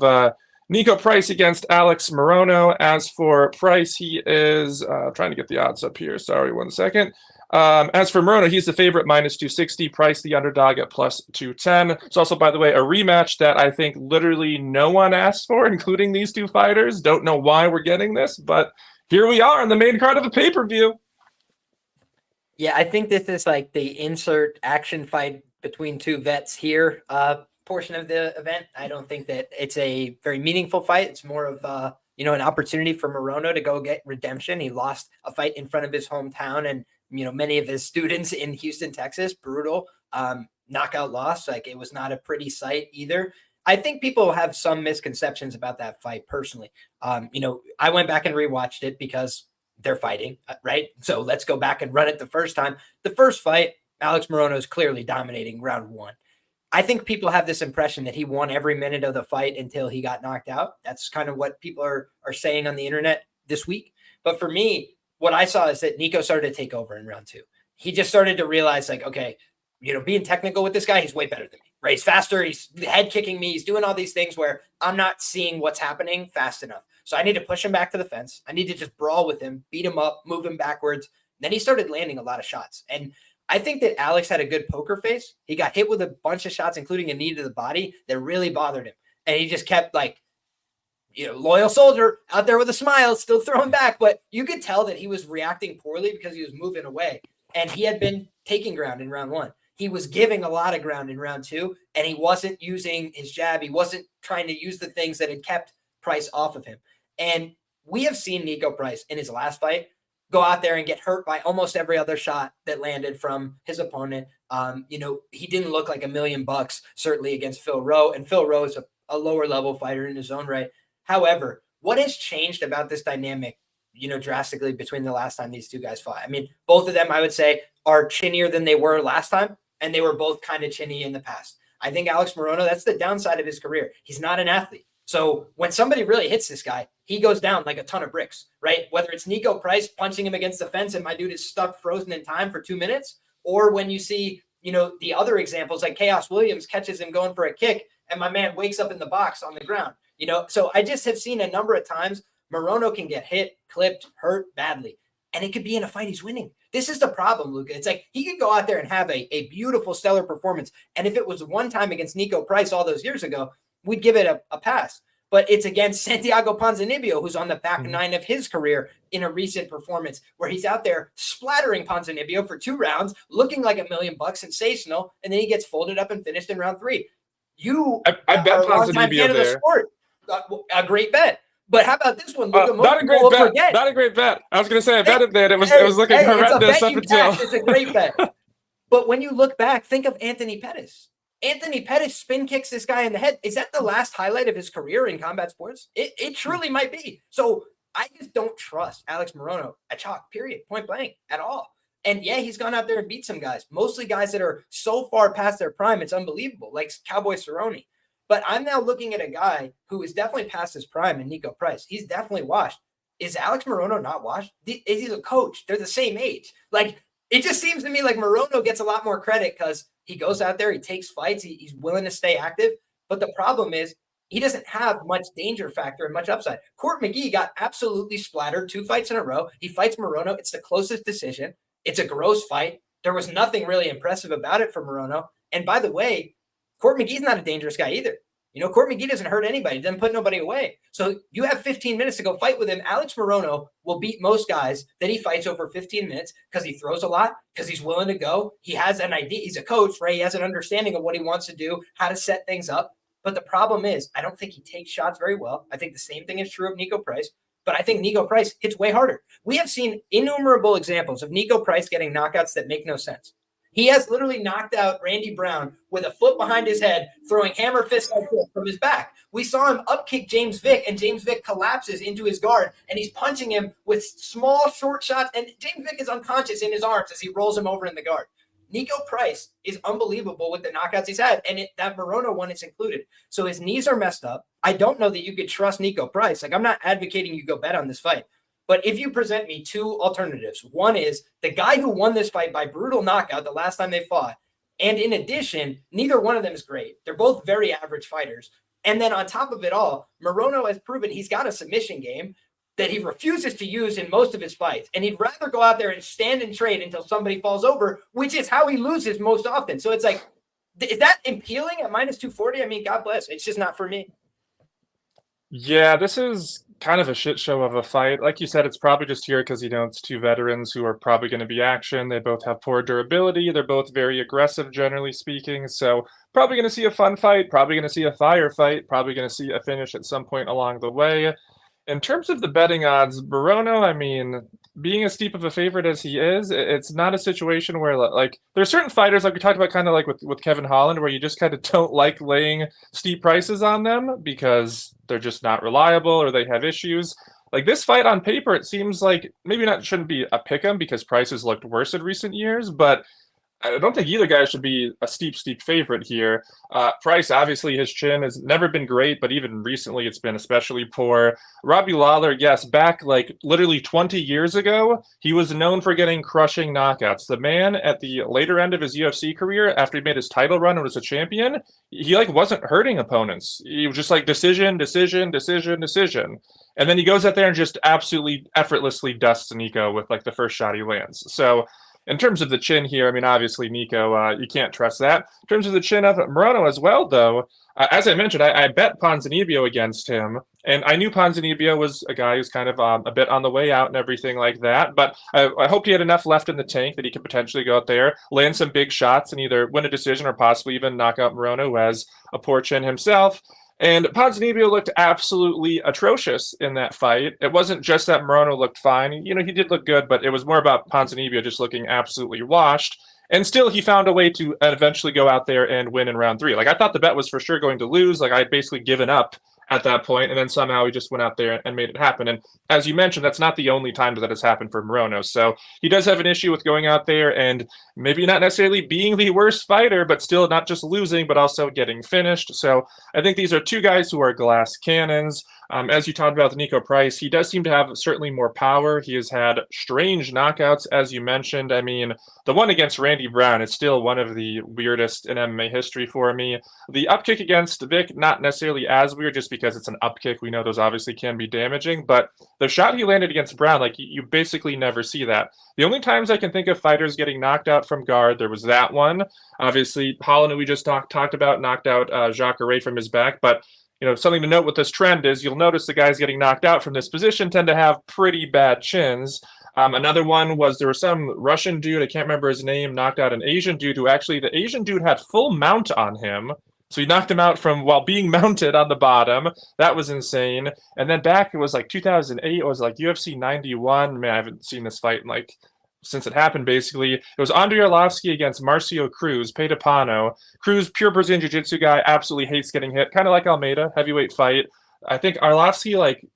Nico Price against Alex Morono. As for Price, he is trying to get the odds up here. Sorry, 1 second. As for Morono, he's the favorite, minus 260. Price, the underdog, at plus 210. It's also, by the way, a rematch that I think literally no one asked for, including these two fighters. Don't know why we're getting this, but here we are on the main card of a pay-per-view. Yeah, I think this is like the insert action fight between two vets here portion of the event. I don't think that it's a very meaningful fight. It's more of an opportunity for Morono to go get redemption. He lost a fight in front of his hometown and many of his students in Houston, Texas. Brutal knockout loss. Like it was not a pretty sight either. I think people have some misconceptions about that fight personally. I went back and rewatched it because they're fighting, right? So let's go back and run it the first time. The first fight, Alex Morono is clearly dominating round one. I think people have this impression that he won every minute of the fight until he got knocked out. That's kind of what people are saying on the internet this week. But for me, what I saw is that Nico started to take over in round two. He just started to realize like, okay, being technical with this guy, he's way better than me, right? He's faster. He's head kicking me. He's doing all these things where I'm not seeing what's happening fast enough. So I need to push him back to the fence. I need to just brawl with him, beat him up, move him backwards. Then he started landing a lot of shots. And I think that Alex had a good poker face. He got hit with a bunch of shots, including a knee to the body that really bothered him. And he just kept loyal soldier out there with a smile, still throwing back. But you could tell that he was reacting poorly because he was moving away. And he had been taking ground in round 1. He was giving a lot of ground in round 2, and he wasn't using his jab. He wasn't trying to use the things that had kept Price off of him. And we have seen Nico Price in his last fight go out there and get hurt by almost every other shot that landed from his opponent. He didn't look like $1 million, certainly against Phil Rowe. And Phil Rowe is a lower level fighter in his own right. However, what has changed about this dynamic, drastically between the last time these two guys fought? I mean, both of them, I would say, are chinnier than they were last time, and they were both kind of chinny in the past. I think Alex Morono, that's the downside of his career. He's not an athlete. So when somebody really hits this guy, he goes down like a ton of bricks, right? Whether it's Nico Price punching him against the fence and my dude is stuck frozen in time for 2 minutes, or when you see, the other examples like Chaos Williams catches him going for a kick and my man wakes up in the box on the ground, So I just have seen a number of times Morono can get hit, clipped, hurt badly, and it could be in a fight he's winning. This is the problem, Luca. It's like he could go out there and have a beautiful, stellar performance. And if it was one time against Nico Price all those years ago, we'd give it a pass. But it's against Santiago Ponzinibbio, who's on the back 9 of his career in a recent performance where he's out there splattering Ponzinibbio for 2 rounds, looking like $1 million, sensational, and then he gets folded up and finished in round 3. I bet Ponzinibbio there. Sport, a great bet. But how about this one? Not a great bet. Not a great bet. I was going to say I bet it there. It was looking horrendous up until. It's a great bet. But when you look back, think of Anthony Pettis. Anthony Pettis spin kicks this guy in the head. Is that the last highlight of his career in combat sports? It truly might be. So I just don't trust Alex Morono at chalk, period, point blank, at all. And yeah, he's gone out there and beat some guys, mostly guys that are so far past their prime, it's unbelievable, like Cowboy Cerrone. But I'm now looking at a guy who is definitely past his prime in Nico Price. He's definitely washed. Is Alex Morono not washed? He's a coach. They're the same age. It just seems to me like Morono gets a lot more credit because he goes out there, he takes fights, he's willing to stay active. But the problem is he doesn't have much danger factor and much upside. Court McGee got absolutely splattered 2 fights in a row. He fights Morono. It's the closest decision. It's a gross fight. There was nothing really impressive about it for Morono. And by the way, Court McGee's not a dangerous guy either. Court McGee doesn't hurt anybody, doesn't put nobody away. So you have 15 minutes to go fight with him. Alex Morono will beat most guys that he fights over 15 minutes because he throws a lot, because he's willing to go. He has an idea. He's a coach, right? He has an understanding of what he wants to do, how to set things up. But the problem is, I don't think he takes shots very well. I think the same thing is true of Nico Price. But I think Nico Price hits way harder. We have seen innumerable examples of Nico Price getting knockouts that make no sense. He has literally knocked out Randy Brown with a foot behind his head, throwing hammer fists from his back. We saw him upkick James Vick, and James Vick collapses into his guard, and he's punching him with small, short shots, and James Vick is unconscious in his arms as he rolls him over in the guard. Nico Price is unbelievable with the knockouts he's had, and that Morono one is included. So his knees are messed up. I don't know that you could trust Nico Price. I'm not advocating you go bet on this fight. But if you present me 2 alternatives, one is the guy who won this fight by brutal knockout the last time they fought. And in addition, neither one of them is great. They're both very average fighters. And then on top of it all, Morono has proven he's got a submission game that he refuses to use in most of his fights. And he'd rather go out there and stand and trade until somebody falls over, which is how he loses most often. So it's like, is that appealing at minus 240? I mean, God bless. It's just not for me. Yeah, this is kind of a shit show of a fight. Like you said, it's probably just here because, it's 2 veterans who are probably going to be action. They both have poor durability. They're both very aggressive, generally speaking. So probably going to see a fun fight, probably going to see a fire fight, probably going to see a finish at some point along the way. In terms of the betting odds, Morono, being as steep of a favorite as he is, it's not a situation where, there's certain fighters, like we talked about kind of like with Kevin Holland, where you just kind of don't like laying steep prices on them because they're just not reliable or they have issues. Like this fight on paper, it seems like maybe shouldn't be a pick 'em because prices looked worse in recent years, but I don't think either guy should be a steep favorite here. Price, obviously, his chin has never been great, but even recently it's been especially poor. Robbie Lawler, yes, back like literally 20 years ago, he was known for getting crushing knockouts. The man at the later end of his UFC career, after he made his title run and was a champion, he like wasn't hurting opponents. He was just like decision, decision, decision, decision. And then he goes out there and just absolutely effortlessly dusts Nico with like the first shot he lands. So in terms of the chin here, I mean, obviously, Nico, you can't trust that. In terms of the chin of Morono as well, though, as I mentioned, I bet Ponzinibbio against him, and I knew Ponzinibbio was a guy who's kind of a bit on the way out and everything like that, but I hoped he had enough left in the tank that he could potentially go out there, land some big shots, and either win a decision or possibly even knock out Morono, who has a poor chin himself. And Ponzinibbio looked absolutely atrocious in that fight. It wasn't just that Morono looked fine. You know, he did look good, but it was more about Ponzinibbio just looking absolutely washed. And still, he found a way to eventually go out there and win in round three. Like, I thought the bet was for sure going to lose. Like, I had basically given up at that point, and then somehow he just went out there and made it happen. And as you mentioned, that's not the only time that has happened for Morono. So he does have an issue with going out there and maybe not necessarily being the worst fighter, but still not just losing, but also getting finished. So I think these are two guys who are glass cannons. As you talked about with Nico Price, he does seem to have certainly more power. He has had strange knockouts, as you mentioned. I mean, the one against Randy Brown is still one of the weirdest in MMA history for me. The upkick against Vic, not necessarily as weird, just because it's an upkick. We know those obviously can be damaging, but the shot he landed against Brown, like you basically never see that. The only times I can think of fighters getting knocked out from guard, there was that one. Obviously, Holland, who we just talked about, knocked out Jacare from his back, but you know, something to note with this trend is you'll notice the guys getting knocked out from this position tend to have pretty bad chins. Another one was there was some Russian dude, I can't remember his name, knocked out an Asian dude who actually, the Asian dude had full mount on him. So he knocked him out from while being mounted on the bottom. That was insane. And then back, it was like 2008, it was like UFC 91. Man, I haven't seen this fight in like since it happened, basically. It was Andrei Arlovsky against Marcio Cruz, Peitapano. Cruz, pure Brazilian Jiu-Jitsu guy, absolutely hates getting hit. Kind of like Almeida, heavyweight fight. I think Arlovsky, like,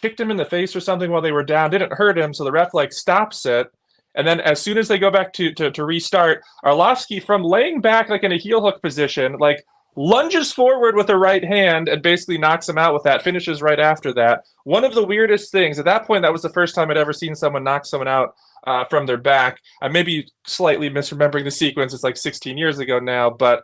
kicked him in the face or something while they were down. Didn't hurt him, so the ref, like, stops it. And then as soon as they go back to restart, Arlovsky, from laying back, like, in a heel hook position, like, lunges forward with a right hand and basically knocks him out with that, finishes right after that. One of the weirdest things, at that point, that was the first time I'd ever seen someone knock someone out from their back. I may be slightly misremembering the sequence. It's like 16 years ago now. But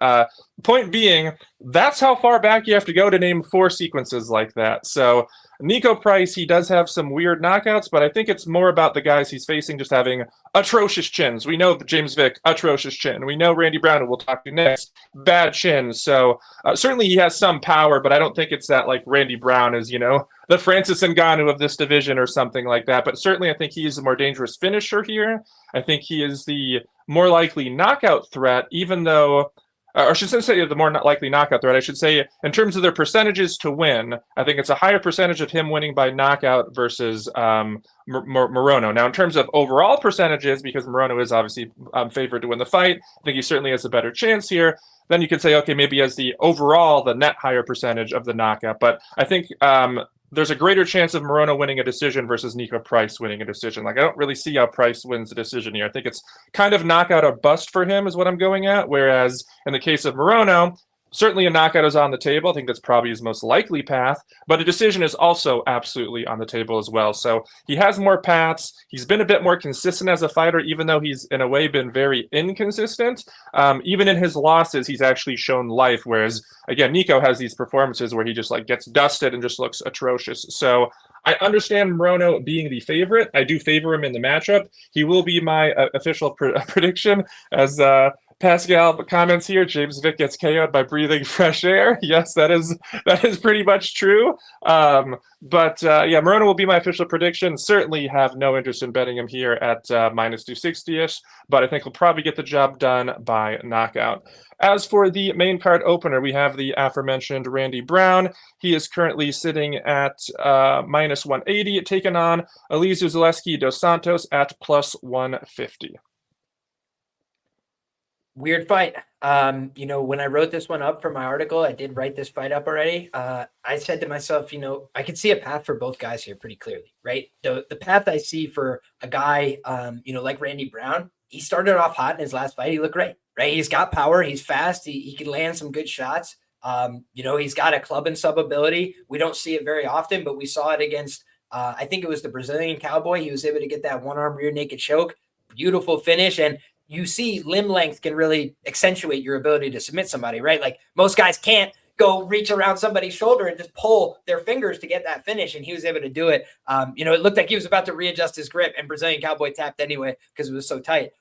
point being, that's how far back you have to go to name four sequences like that. So Nico Price, he does have some weird knockouts, but I think it's more about the guys he's facing just having atrocious chins. We know James Vick, atrocious chin. We know Randy Brown, who we'll talk to next, bad chin. So certainly he has some power, but I don't think it's that like Randy Brown is, you know, the Francis Ngannou of this division or something like that. But certainly I think he's the more dangerous finisher here. I think he is the more likely knockout threat, even though or I should say the more likely knockout threat. I should say in terms of their percentages to win, I think it's a higher percentage of him winning by knockout versus Morono. Now, in terms of overall percentages, because Morono is obviously favored to win the fight, I think he certainly has a better chance here. Then you could say, okay, maybe as the overall, the net higher percentage of the knockout. But I think there's a greater chance of Morono winning a decision versus Nico Price winning a decision. Like, I don't really see how Price wins the decision here. I think it's kind of knockout or bust for him is what I'm going at. Whereas in the case of Morono, certainly a knockout is on the table. I think that's probably his most likely path, but a decision is also absolutely on the table as well. So he has more paths. He's been a bit more consistent as a fighter, even though he's in a way been very inconsistent. Even in his losses, he's actually shown life. Whereas again, Nico has these performances where he just like gets dusted and just looks atrocious. So I understand Morono being the favorite. I do favor him in the matchup. He will be my official prediction as Pascal comments here. James Vick gets KO'd by breathing fresh air. Yes, that is pretty much true. But yeah, Morono will be my official prediction. Certainly have no interest in betting him here at minus 260-ish, but I think he'll probably get the job done by knockout. As for the main card opener, we have the aforementioned Randy Brown. He is currently sitting at minus 180, taking on Elizeu Zaleski dos Santos at plus 150. Weird fight. You know, when I wrote this one up for my article, I did write this fight up already. I said to myself, you know, I could see a path for both guys here pretty clearly, right? The path I see for a guy, you know, like Randy Brown, he started off hot in his last fight. He looked great, right? He's got power. He's fast. He can land some good shots. He's got a club and sub ability. We don't see it very often, but we saw it against, I think it was the Brazilian Cowboy. He was able to get that one-arm rear naked choke. Beautiful finish. And you see limb length can really accentuate your ability to submit somebody, right? Like most guys can't go reach around somebody's shoulder and just pull their fingers to get that finish. And he was able to do it. It looked like he was about to readjust his grip, and Brazilian Cowboy tapped anyway because it was so tight.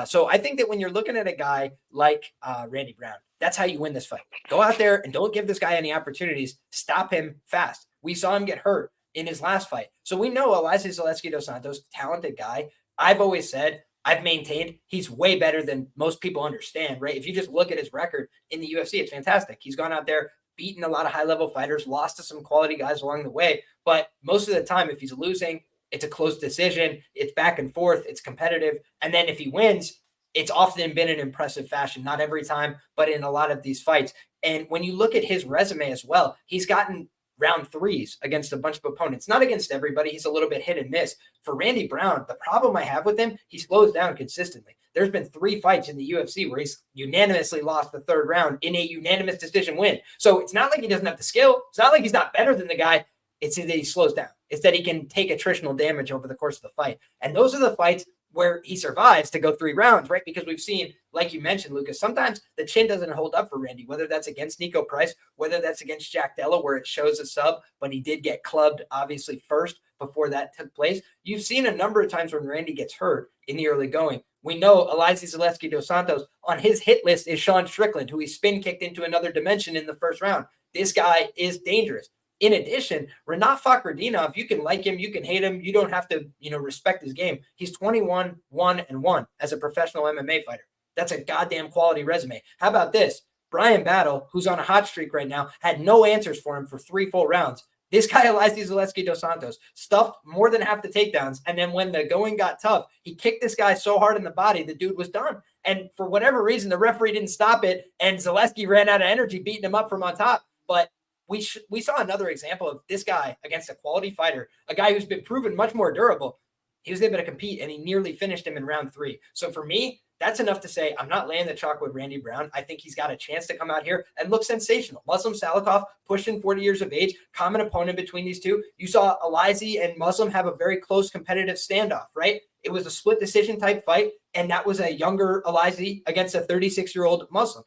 So I think that when you're looking at a guy like Randy Brown, that's how you win this fight. Go out there and don't give this guy any opportunities. Stop him fast. We saw him get hurt in his last fight. So we know Elizeu Zaleski dos Santos, talented guy. I've always said, I've maintained he's way better than most people understand, right? If you just look at his record in the UFC, it's fantastic. He's gone out there, beaten a lot of high-level fighters, lost to some quality guys along the way. But most of the time, if he's losing, it's a close decision. It's back and forth. It's competitive. And then if he wins, it's often been in impressive fashion. Not every time, but in a lot of these fights. And when you look at his resume as well, he's gotten round threes against a bunch of opponents. Not against everybody. He's a little bit hit and miss. For Randy Brown, the problem I have with him, he slows down consistently. There's been 3 fights in the UFC where he's unanimously lost the 3rd round in a unanimous decision win. So it's not like he doesn't have the skill. It's not like he's not better than the guy. It's that he slows down. It's that he can take attritional damage over the course of the fight. And those are the fights where he survives to go 3 rounds, right? Because we've seen, like you mentioned, Lucas, sometimes the chin doesn't hold up for Randy, whether that's against Nico Price, whether that's against Jack Della, where it shows a sub, but he did get clubbed, obviously, first before that took place. You've seen a number of times when Randy gets hurt in the early going. We know Elizeu Zaleski dos Santos, on his hit list is Sean Strickland, who he spin kicked into another dimension in the first round. This guy is dangerous. In addition, Renat Fakhretdinov, you can like him, you can hate him, you don't have to, respect his game. He's 21-1-1 as a professional MMA fighter. That's a goddamn quality resume. How about this? Brian Battle, who's on a hot streak right now, had no answers for him for 3 full rounds. This guy, Elizeu Zaleski dos Santos, stuffed more than half the takedowns. And then when the going got tough, he kicked this guy so hard in the body, the dude was done. And for whatever reason, the referee didn't stop it, and Zaleski ran out of energy, beating him up from on top. But we saw another example of this guy against a quality fighter, a guy who's been proven much more durable. He was able to compete, and he nearly finished him in round 3. So for me, that's enough to say I'm not laying the chalk with Randy Brown. I think he's got a chance to come out here and look sensational. Muslim Salikov, pushing 40 years of age, common opponent between these two. You saw Elizeu and Muslim have a very close competitive standoff, right? It was a split decision type fight, and that was a younger Elizeu against a 36-year-old Muslim.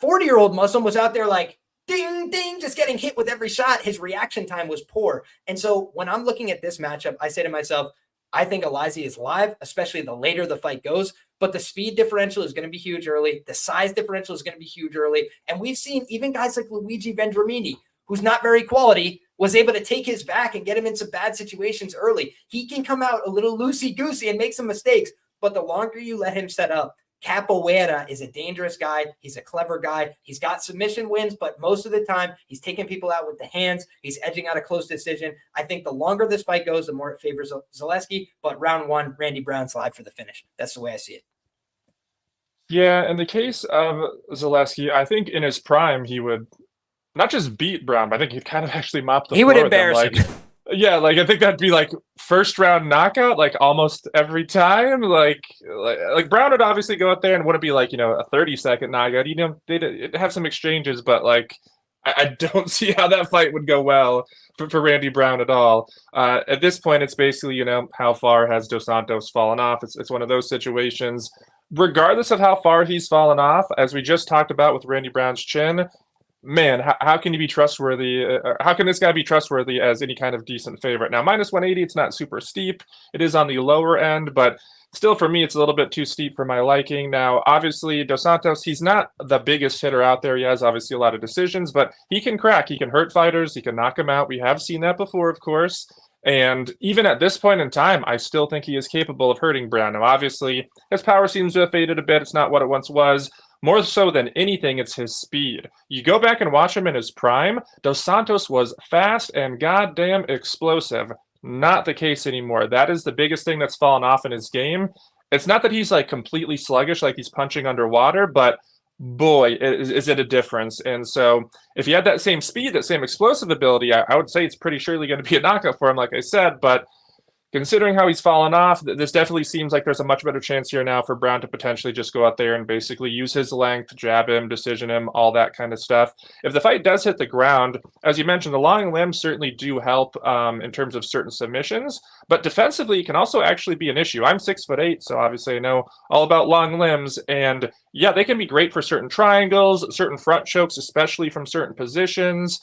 40-year-old Muslim was out there like, ding, ding, just getting hit with every shot. His reaction time was poor. And so when I'm looking at this matchup, I say to myself, I think Elizeu is live, especially the later the fight goes. But the speed differential is going to be huge early. The size differential is going to be huge early. And we've seen even guys like Luigi Vendramini, who's not very quality, was able to take his back and get him in some bad situations early. He can come out a little loosey-goosey and make some mistakes. But the longer you let him set up, Capoeira is a dangerous guy. He's a clever guy. He's got submission wins, but most of the time he's taking people out with the hands. He's edging out a close decision. I think the longer this fight goes, the more it favors Zaleski. But round 1, Randy Brown's live for the finish. That's the way I see it. Yeah, in the case of Zaleski, I think in his prime he would not just beat Brown, but I think he'd kind of actually mop the He floor would with him. embarrass him. Yeah, I think that'd be first round knockout, almost every time. Like Brown would obviously go out there and wouldn't be a 30-second knockout. They'd have some exchanges, but I don't see how that fight would go well for Randy Brown at all. At this point, it's basically how far has Dos Santos fallen off. It's one of those situations. Regardless of how far he's fallen off, as we just talked about with Randy Brown's chin. Man, how can you be trustworthy? How can this guy be trustworthy as any kind of decent favorite? Now, minus 180, it's not super steep. It is on the lower end, but still for me, it's a little bit too steep for my liking. Now, obviously, Dos Santos, he's not the biggest hitter out there. He has obviously a lot of decisions, but he can crack. He can hurt fighters. He can knock them out. We have seen that before, of course. And even at this point in time, I still think he is capable of hurting Brown. Now, obviously, his power seems to have faded a bit. It's not what it once was. More so than anything, it's his speed. You go back and watch him in his prime, Dos Santos was fast and goddamn explosive. Not the case anymore. That is the biggest thing that's fallen off in his game. It's not that he's completely sluggish, like he's punching underwater, but boy, is it a difference. And so if he had that same speed, that same explosive ability, I would say it's pretty surely going to be a knockout for him, like I said, but considering how he's fallen off, this definitely seems like there's a much better chance here now for Brown to potentially just go out there and basically use his length, jab him, decision him, all that kind of stuff. If the fight does hit the ground, as you mentioned, the long limbs certainly do help in terms of certain submissions, but defensively it can also actually be an issue. I'm 6'8", so obviously I know all about long limbs, and yeah, they can be great for certain triangles, certain front chokes, especially from certain positions.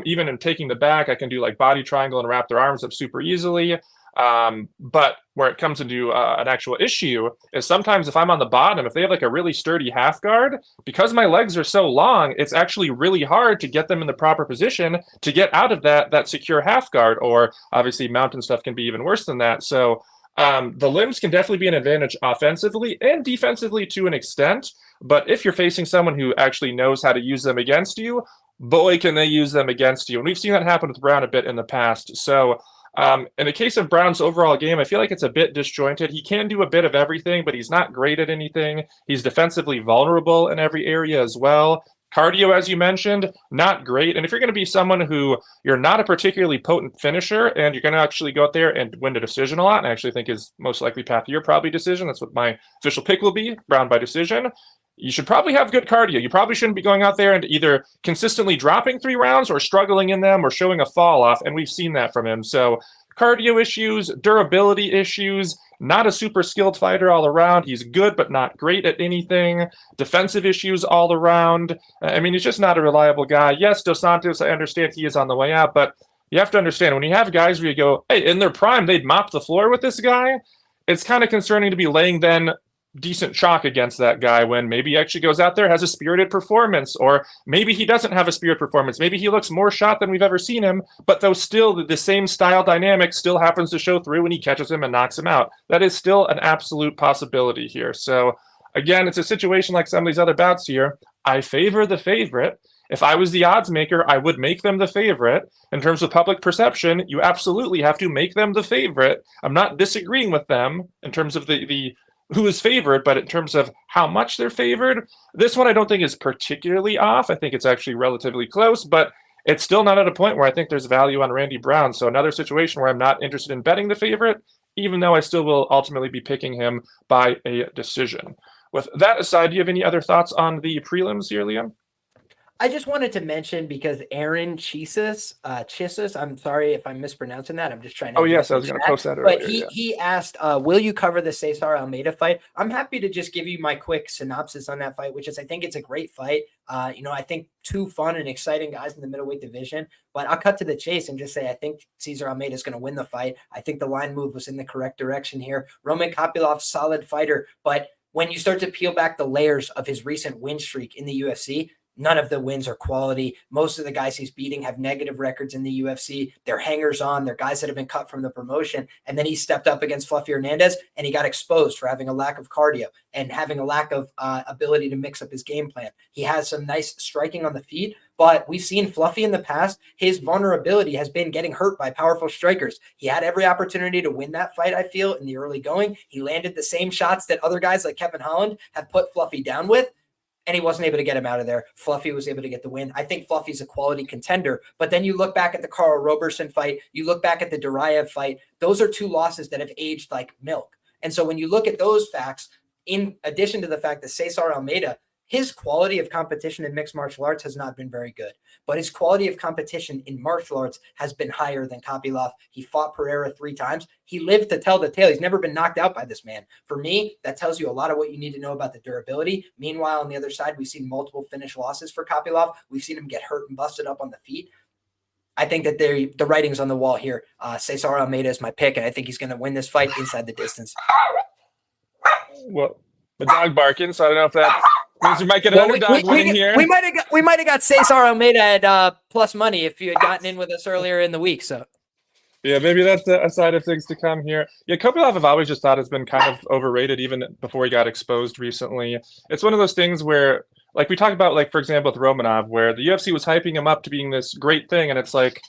Even in taking the back, I can do like body triangle and wrap their arms up super easily. But where it comes into an actual issue is sometimes if I'm on the bottom, if they have like a really sturdy half guard, because my legs are so long, it's actually really hard to get them in the proper position to get out of that secure half guard, or obviously mountain stuff can be even worse than that. So the limbs can definitely be an advantage offensively and defensively to an extent, but if you're facing someone who actually knows how to use them against you, boy, can they use them against you. And we've seen that happen with Brown a bit in the past. So in the case of Brown's overall game, I feel like it's a bit disjointed. He can do a bit of everything, but he's not great at anything. He's defensively vulnerable in every area as well. Cardio, as you mentioned, not great. And if you're going to be someone who you're not a particularly potent finisher and you're going to actually go out there and win the decision a lot, and I actually think his most likely path here probably decision. That's what my official pick will be, Brown by decision. You should probably have good cardio. You probably shouldn't be going out there and either consistently dropping 3 rounds or struggling in them or showing a fall off, and we've seen that from him. So cardio issues, durability issues, not a super skilled fighter all around. He's good but not great at anything. Defensive issues all around. I mean, he's just not a reliable guy. Yes, Dos Santos, I understand he is on the way out, but you have to understand, when you have guys where you go, hey, in their prime, they'd mop the floor with this guy, it's kind of concerning to be laying then decent chalk against that guy when maybe he actually goes out there, has a spirited performance, or maybe he doesn't have a spirited performance. Maybe he looks more shot than we've ever seen him, but though still the same style dynamic still happens to show through when he catches him and knocks him out. That is still an absolute possibility here. So again, it's a situation like some of these other bouts here. I favor the favorite. If I was the odds maker, I would make them the favorite. In terms of public perception, you absolutely have to make them the favorite. I'm not disagreeing with them in terms of the who is favored, but in terms of how much they're favored, this one I don't think is particularly off. I think it's actually relatively close, but it's still not at a point where I think there's value on Randy Brown. So another situation where I'm not interested in betting the favorite, even though I still will ultimately be picking him by a decision. With that aside, do you have any other thoughts on the prelims here, Liam? I just wanted to mention, because Aaron Chisis, I'm sorry if I'm mispronouncing that. I'm just trying to. Oh, yes, I was going to post that earlier. But he asked, will you cover the Cesar Almeida fight? I'm happy to just give you my quick synopsis on that fight, which is I think it's a great fight. I think 2 fun and exciting guys in the middleweight division. But I'll cut to the chase and just say I think Cesar Almeida is going to win the fight. I think the line move was in the correct direction here. Roman Kopylov, solid fighter. But when you start to peel back the layers of his recent win streak in the UFC, none of the wins are quality. Most of the guys he's beating have negative records in the UFC. They're hangers on. They're guys that have been cut from the promotion. And then he stepped up against Fluffy Hernandez and he got exposed for having a lack of cardio and having a lack of ability to mix up his game plan. He has some nice striking on the feet, but we've seen Fluffy in the past. His vulnerability has been getting hurt by powerful strikers. He had every opportunity to win that fight, I feel, in the early going. He landed the same shots that other guys like Kevin Holland have put Fluffy down with, and he wasn't able to get him out of there. Fluffy was able to get the win. I think Fluffy's a quality contender, but then you look back at the Carl Roberson fight, you look back at the Duraev fight, those are 2 losses that have aged like milk. And so when you look at those facts, in addition to the fact that Cesar Almeida, his quality of competition in mixed martial arts has not been very good, but his quality of competition in martial arts has been higher than Kopylov. He fought Pereira 3 times. He lived to tell the tale. He's never been knocked out by this man. For me, that tells you a lot of what you need to know about the durability. Meanwhile, on the other side, we've seen multiple finish losses for Kopylov. We've seen him get hurt and busted up on the feet. I think that the writing's on the wall here. Cesar Almeida is my pick, and I think he's going to win this fight inside the distance. Well, the dog barking, so I don't know if that means we might get an underdog winning here. We might have got Cesar Almeida at plus money if you had gotten in with us earlier in the week. So yeah, maybe that's a side of things to come here. Yeah, Kopylov I've always just thought has been kind of overrated even before he got exposed recently. It's one of those things where, like we talked about, like for example with Romanov, where the UFC was hyping him up to being this great thing, and it's like,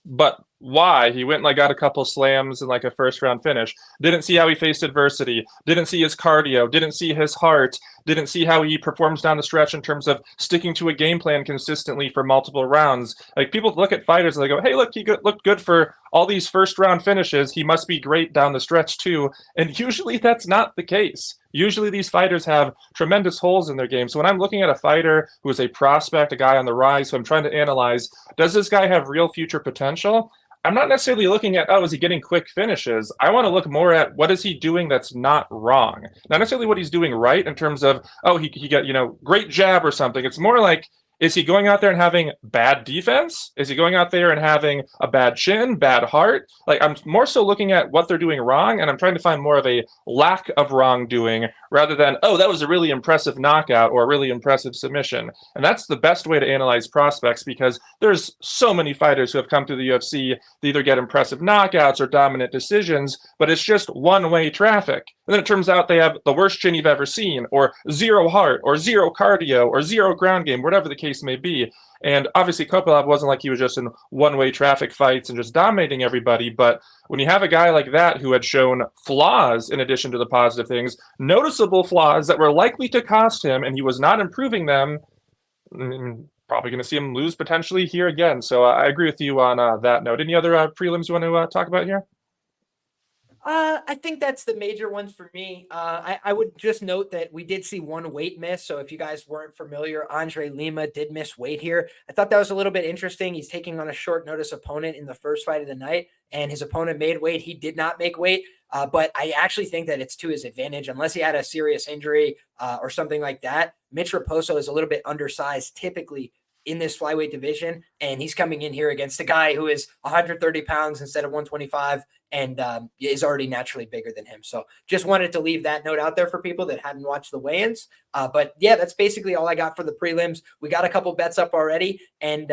but why he went and like got a couple slams and like a first round finish. Didn't see how he faced adversity. Didn't see his cardio. Didn't see his heart. Didn't see how he performs down the stretch in terms of sticking to a game plan consistently for multiple rounds. Like people look at fighters and they go, "Hey, look, looked good for all these first round finishes. He must be great down the stretch too." And usually that's not the case. Usually these fighters have tremendous holes in their game. So when I'm looking at a fighter who is a prospect, a guy on the rise, who I'm trying to analyze, does this guy have real future potential? I'm not necessarily looking at, oh, is he getting quick finishes? I want to look more at what is he doing that's not wrong. Not necessarily what he's doing right in terms of, oh, he got, great jab or something. It's more like, is he going out there and having bad defense? Is he going out there and having a bad chin, bad heart? Like, I'm more so looking at what they're doing wrong, and I'm trying to find more of a lack of wrongdoing rather than, oh, that was a really impressive knockout or a really impressive submission. And that's the best way to analyze prospects, because there's so many fighters who have come through the UFC. They either get impressive knockouts or dominant decisions, but it's just one-way traffic. And then it turns out they have the worst chin you've ever seen, or zero heart, or zero cardio, or zero ground game, whatever the case may be. And obviously Kopylov wasn't like he was just in one-way traffic fights and just dominating everybody, but when you have a guy like that who had shown flaws in addition to the positive things, noticeable flaws that were likely to cost him, and he was not improving them, probably going to see him lose potentially here again. So I agree with you on that note. Any other prelims you want to talk about here? I think that's the major ones for me. I would just note that we did see one weight miss. So if you guys weren't familiar, Andre Lima did miss weight here. I thought that was a little bit interesting. He's taking on a short notice opponent in the first fight of the night, and his opponent made weight. He did not make weight. But I actually think that it's to his advantage, unless he had a serious injury or something like that. Mitch Raposo is a little bit undersized typically in this flyweight division, and he's coming in here against a guy who is 130 pounds instead of 125 and is already naturally bigger than him. So just wanted to leave that note out there for people that hadn't watched the weigh-ins. But yeah, that's basically all I got for the prelims. We got a couple bets up already, and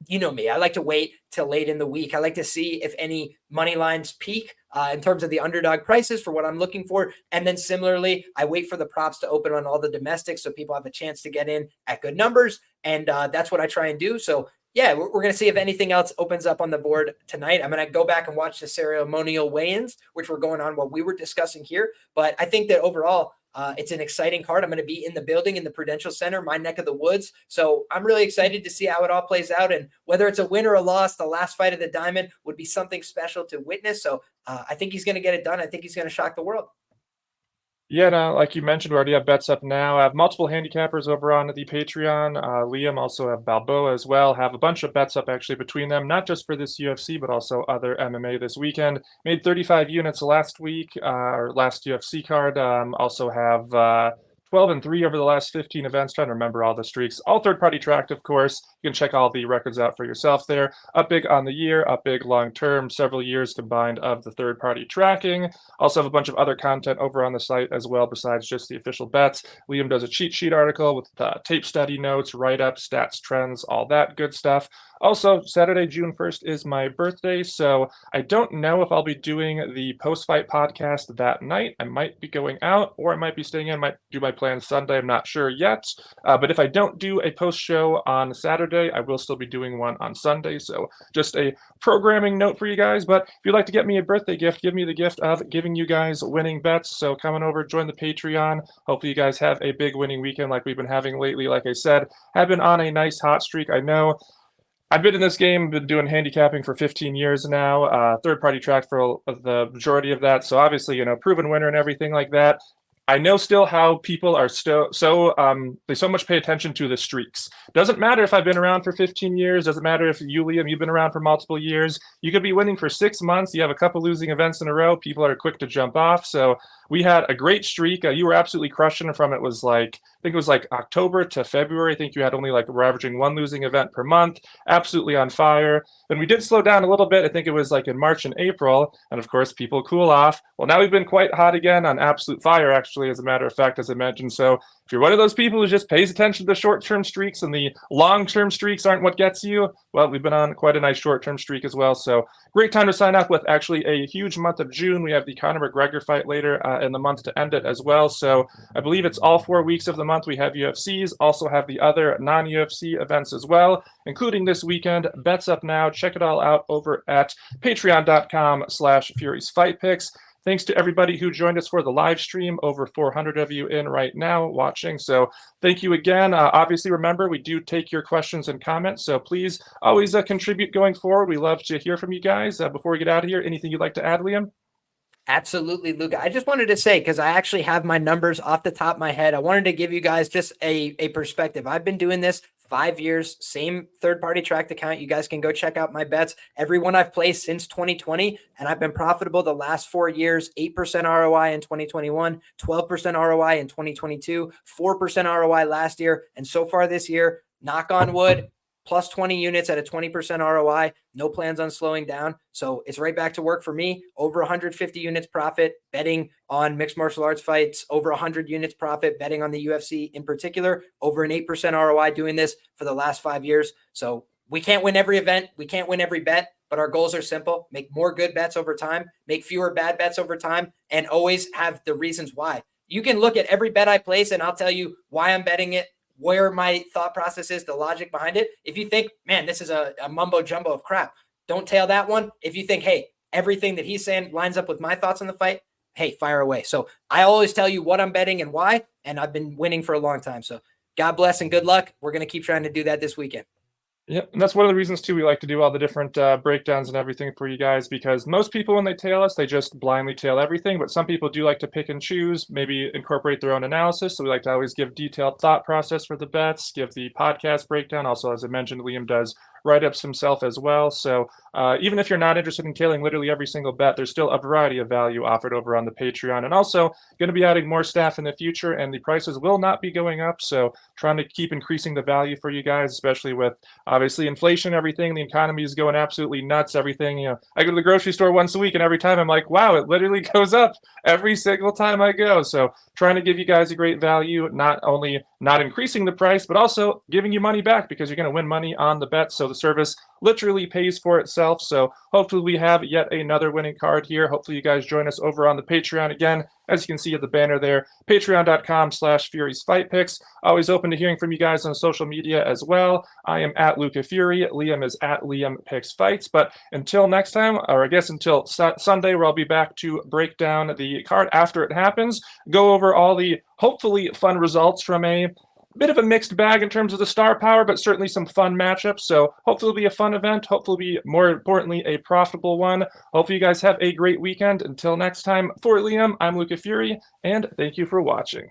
you know me, I like to wait till late in the week. I like to see if any money lines peak in terms of the underdog prices for what I'm looking for. And then similarly, I wait for the props to open on all the domestics so people have a chance to get in at good numbers. And that's what I try and do. So yeah, we're going to see if anything else opens up on the board tonight. I'm going to go back and watch the ceremonial weigh-ins, which were going on while we were discussing here. But I think that overall, it's an exciting card. I'm going to be in the building in the Prudential Center, my neck of the woods. So I'm really excited to see how it all plays out. And whether it's a win or a loss, the last fight of the Diamond would be something special to witness. So I think he's going to get it done. I think he's going to shock the world. Yeah, no, like you mentioned, we already have bets up now. I have multiple handicappers over on the Patreon. Liam also have Balboa as well. Have a bunch of bets up actually between them, not just for this UFC, but also other MMA this weekend. Made 35 units last week, or last UFC card. Also have 12 and 3 over the last 15 events. Trying to remember all the streaks. All third-party tracked, of course. You can check all the records out for yourself there. Up big on the year, up big long-term, several years combined of the third-party tracking. Also have a bunch of other content over on the site as well, besides just the official bets. Liam does a cheat sheet article with tape study notes, write-ups, stats, trends, all that good stuff. Also, Saturday, June 1st is my birthday, so I don't know if I'll be doing the post-fight podcast that night. I might be going out, or I might be staying in. Might do my plans Sunday. I'm not sure yet. But if I don't do a post-show on Saturday, I will still be doing one on Sunday. So just a programming note for you guys. But if you'd like to get me a birthday gift, give me the gift of giving you guys winning bets. So come on over, join the Patreon. Hopefully you guys have a big winning weekend like we've been having lately. Like I said, have been on a nice hot streak. I know I've been in this game, been doing handicapping for 15 years now, third-party track for the majority of that. So obviously, proven winner and everything like that. I know still how people are they so much pay attention to the streaks. Doesn't matter if I've been around for 15 years. Doesn't matter if you, Liam, you've been around for multiple years. You could be winning for 6 months. You have a couple losing events in a row. People are quick to jump off. So we had a great streak. You were absolutely crushing from it. Was like, I think it was like October to February. I think you had only we're averaging one losing event per month. Absolutely on fire. Then we did slow down a little bit. I think it was like in March and April. And of course, people cool off. Well, now we've been quite hot again, on absolute fire, actually, as a matter of fact, as I mentioned. So if you're one of those people who just pays attention to the short-term streaks and the long-term streaks aren't what gets you, well, we've been on quite a nice short-term streak as well. So great time to sign up with actually a huge month of June. We have the Conor McGregor fight later in the month to end it as well. So I believe it's all 4 weeks of the month month we have UFCs, also have the other non-UFC events as well, including this weekend. Bets up now. Check it all out over at patreon.com/FuriesFightPicks. Thanks to everybody who joined us for the live stream. Over 400 of you in right now watching. So thank you again. Obviously, remember, we do take your questions and comments. So please always contribute going forward. We love to hear from you guys. Before we get out of here, anything you'd like to add, Liam? Absolutely, Luca. I just wanted to say, because I actually have my numbers off the top of my head, I wanted to give you guys just a perspective. I've been doing this 5 years, same third-party tracked account. You guys can go check out my bets. Every one I've placed since 2020, and I've been profitable the last 4 years, 8% ROI in 2021, 12% ROI in 2022, 4% ROI last year, and so far this year, knock on wood, plus 20 units at a 20% ROI, no plans on slowing down. So it's right back to work for me. Over 150 units profit betting on mixed martial arts fights, over 100 units profit betting on the UFC in particular, over an 8% ROI doing this for the last 5 years. So we can't win every event. We can't win every bet, but our goals are simple. Make more good bets over time, make fewer bad bets over time, and always have the reasons why. You can look at every bet I place and I'll tell you why I'm betting it, where my thought process is, the logic behind it. If you think, man, this is a mumbo jumbo of crap, don't tail that one. If you think, hey, everything that he's saying lines up with my thoughts on the fight, hey, fire away. So I always tell you what I'm betting and why, and I've been winning for a long time. So God bless and good luck. We're going to keep trying to do that this weekend. Yep, and that's one of the reasons too we like to do all the different breakdowns and everything for you guys, because most people when they tail us, they just blindly tail everything, but some people do like to pick and choose, maybe incorporate their own analysis. So we like to always give detailed thought process for the bets, give the podcast breakdown. Also, as I mentioned, Liam does write-ups himself as well. So even if you're not interested in tailing literally every single bet, there's still a variety of value offered over on the Patreon. And also going to be adding more staff in the future, and the prices will not be going up. So trying to keep increasing the value for you guys, especially with obviously inflation, everything. The economy is going absolutely nuts. Everything, I go to the grocery store once a week, and every time I'm like, wow, it literally goes up every single time I go. So trying to give you guys a great value, not only not increasing the price, but also giving you money back, because you're going to win money on the bet. So the service literally pays for itself. So hopefully we have yet another winning card here. Hopefully you guys join us over on the Patreon again. As you can see at the banner there, patreon.com/FuriesFightPicks. Always open to hearing from you guys on social media as well. I am at Luca Fury. Liam is at Liam Picks Fights. But until next time, or I guess until Sunday, where I'll be back to break down the card after it happens, go over all the hopefully fun results from a bit of a mixed bag in terms of the star power, but certainly some fun matchups. So hopefully it'll be a fun event. Hopefully it'll be, more importantly, a profitable one. Hopefully you guys have a great weekend. Until next time, for Liam, I'm Luca Fury, and thank you for watching.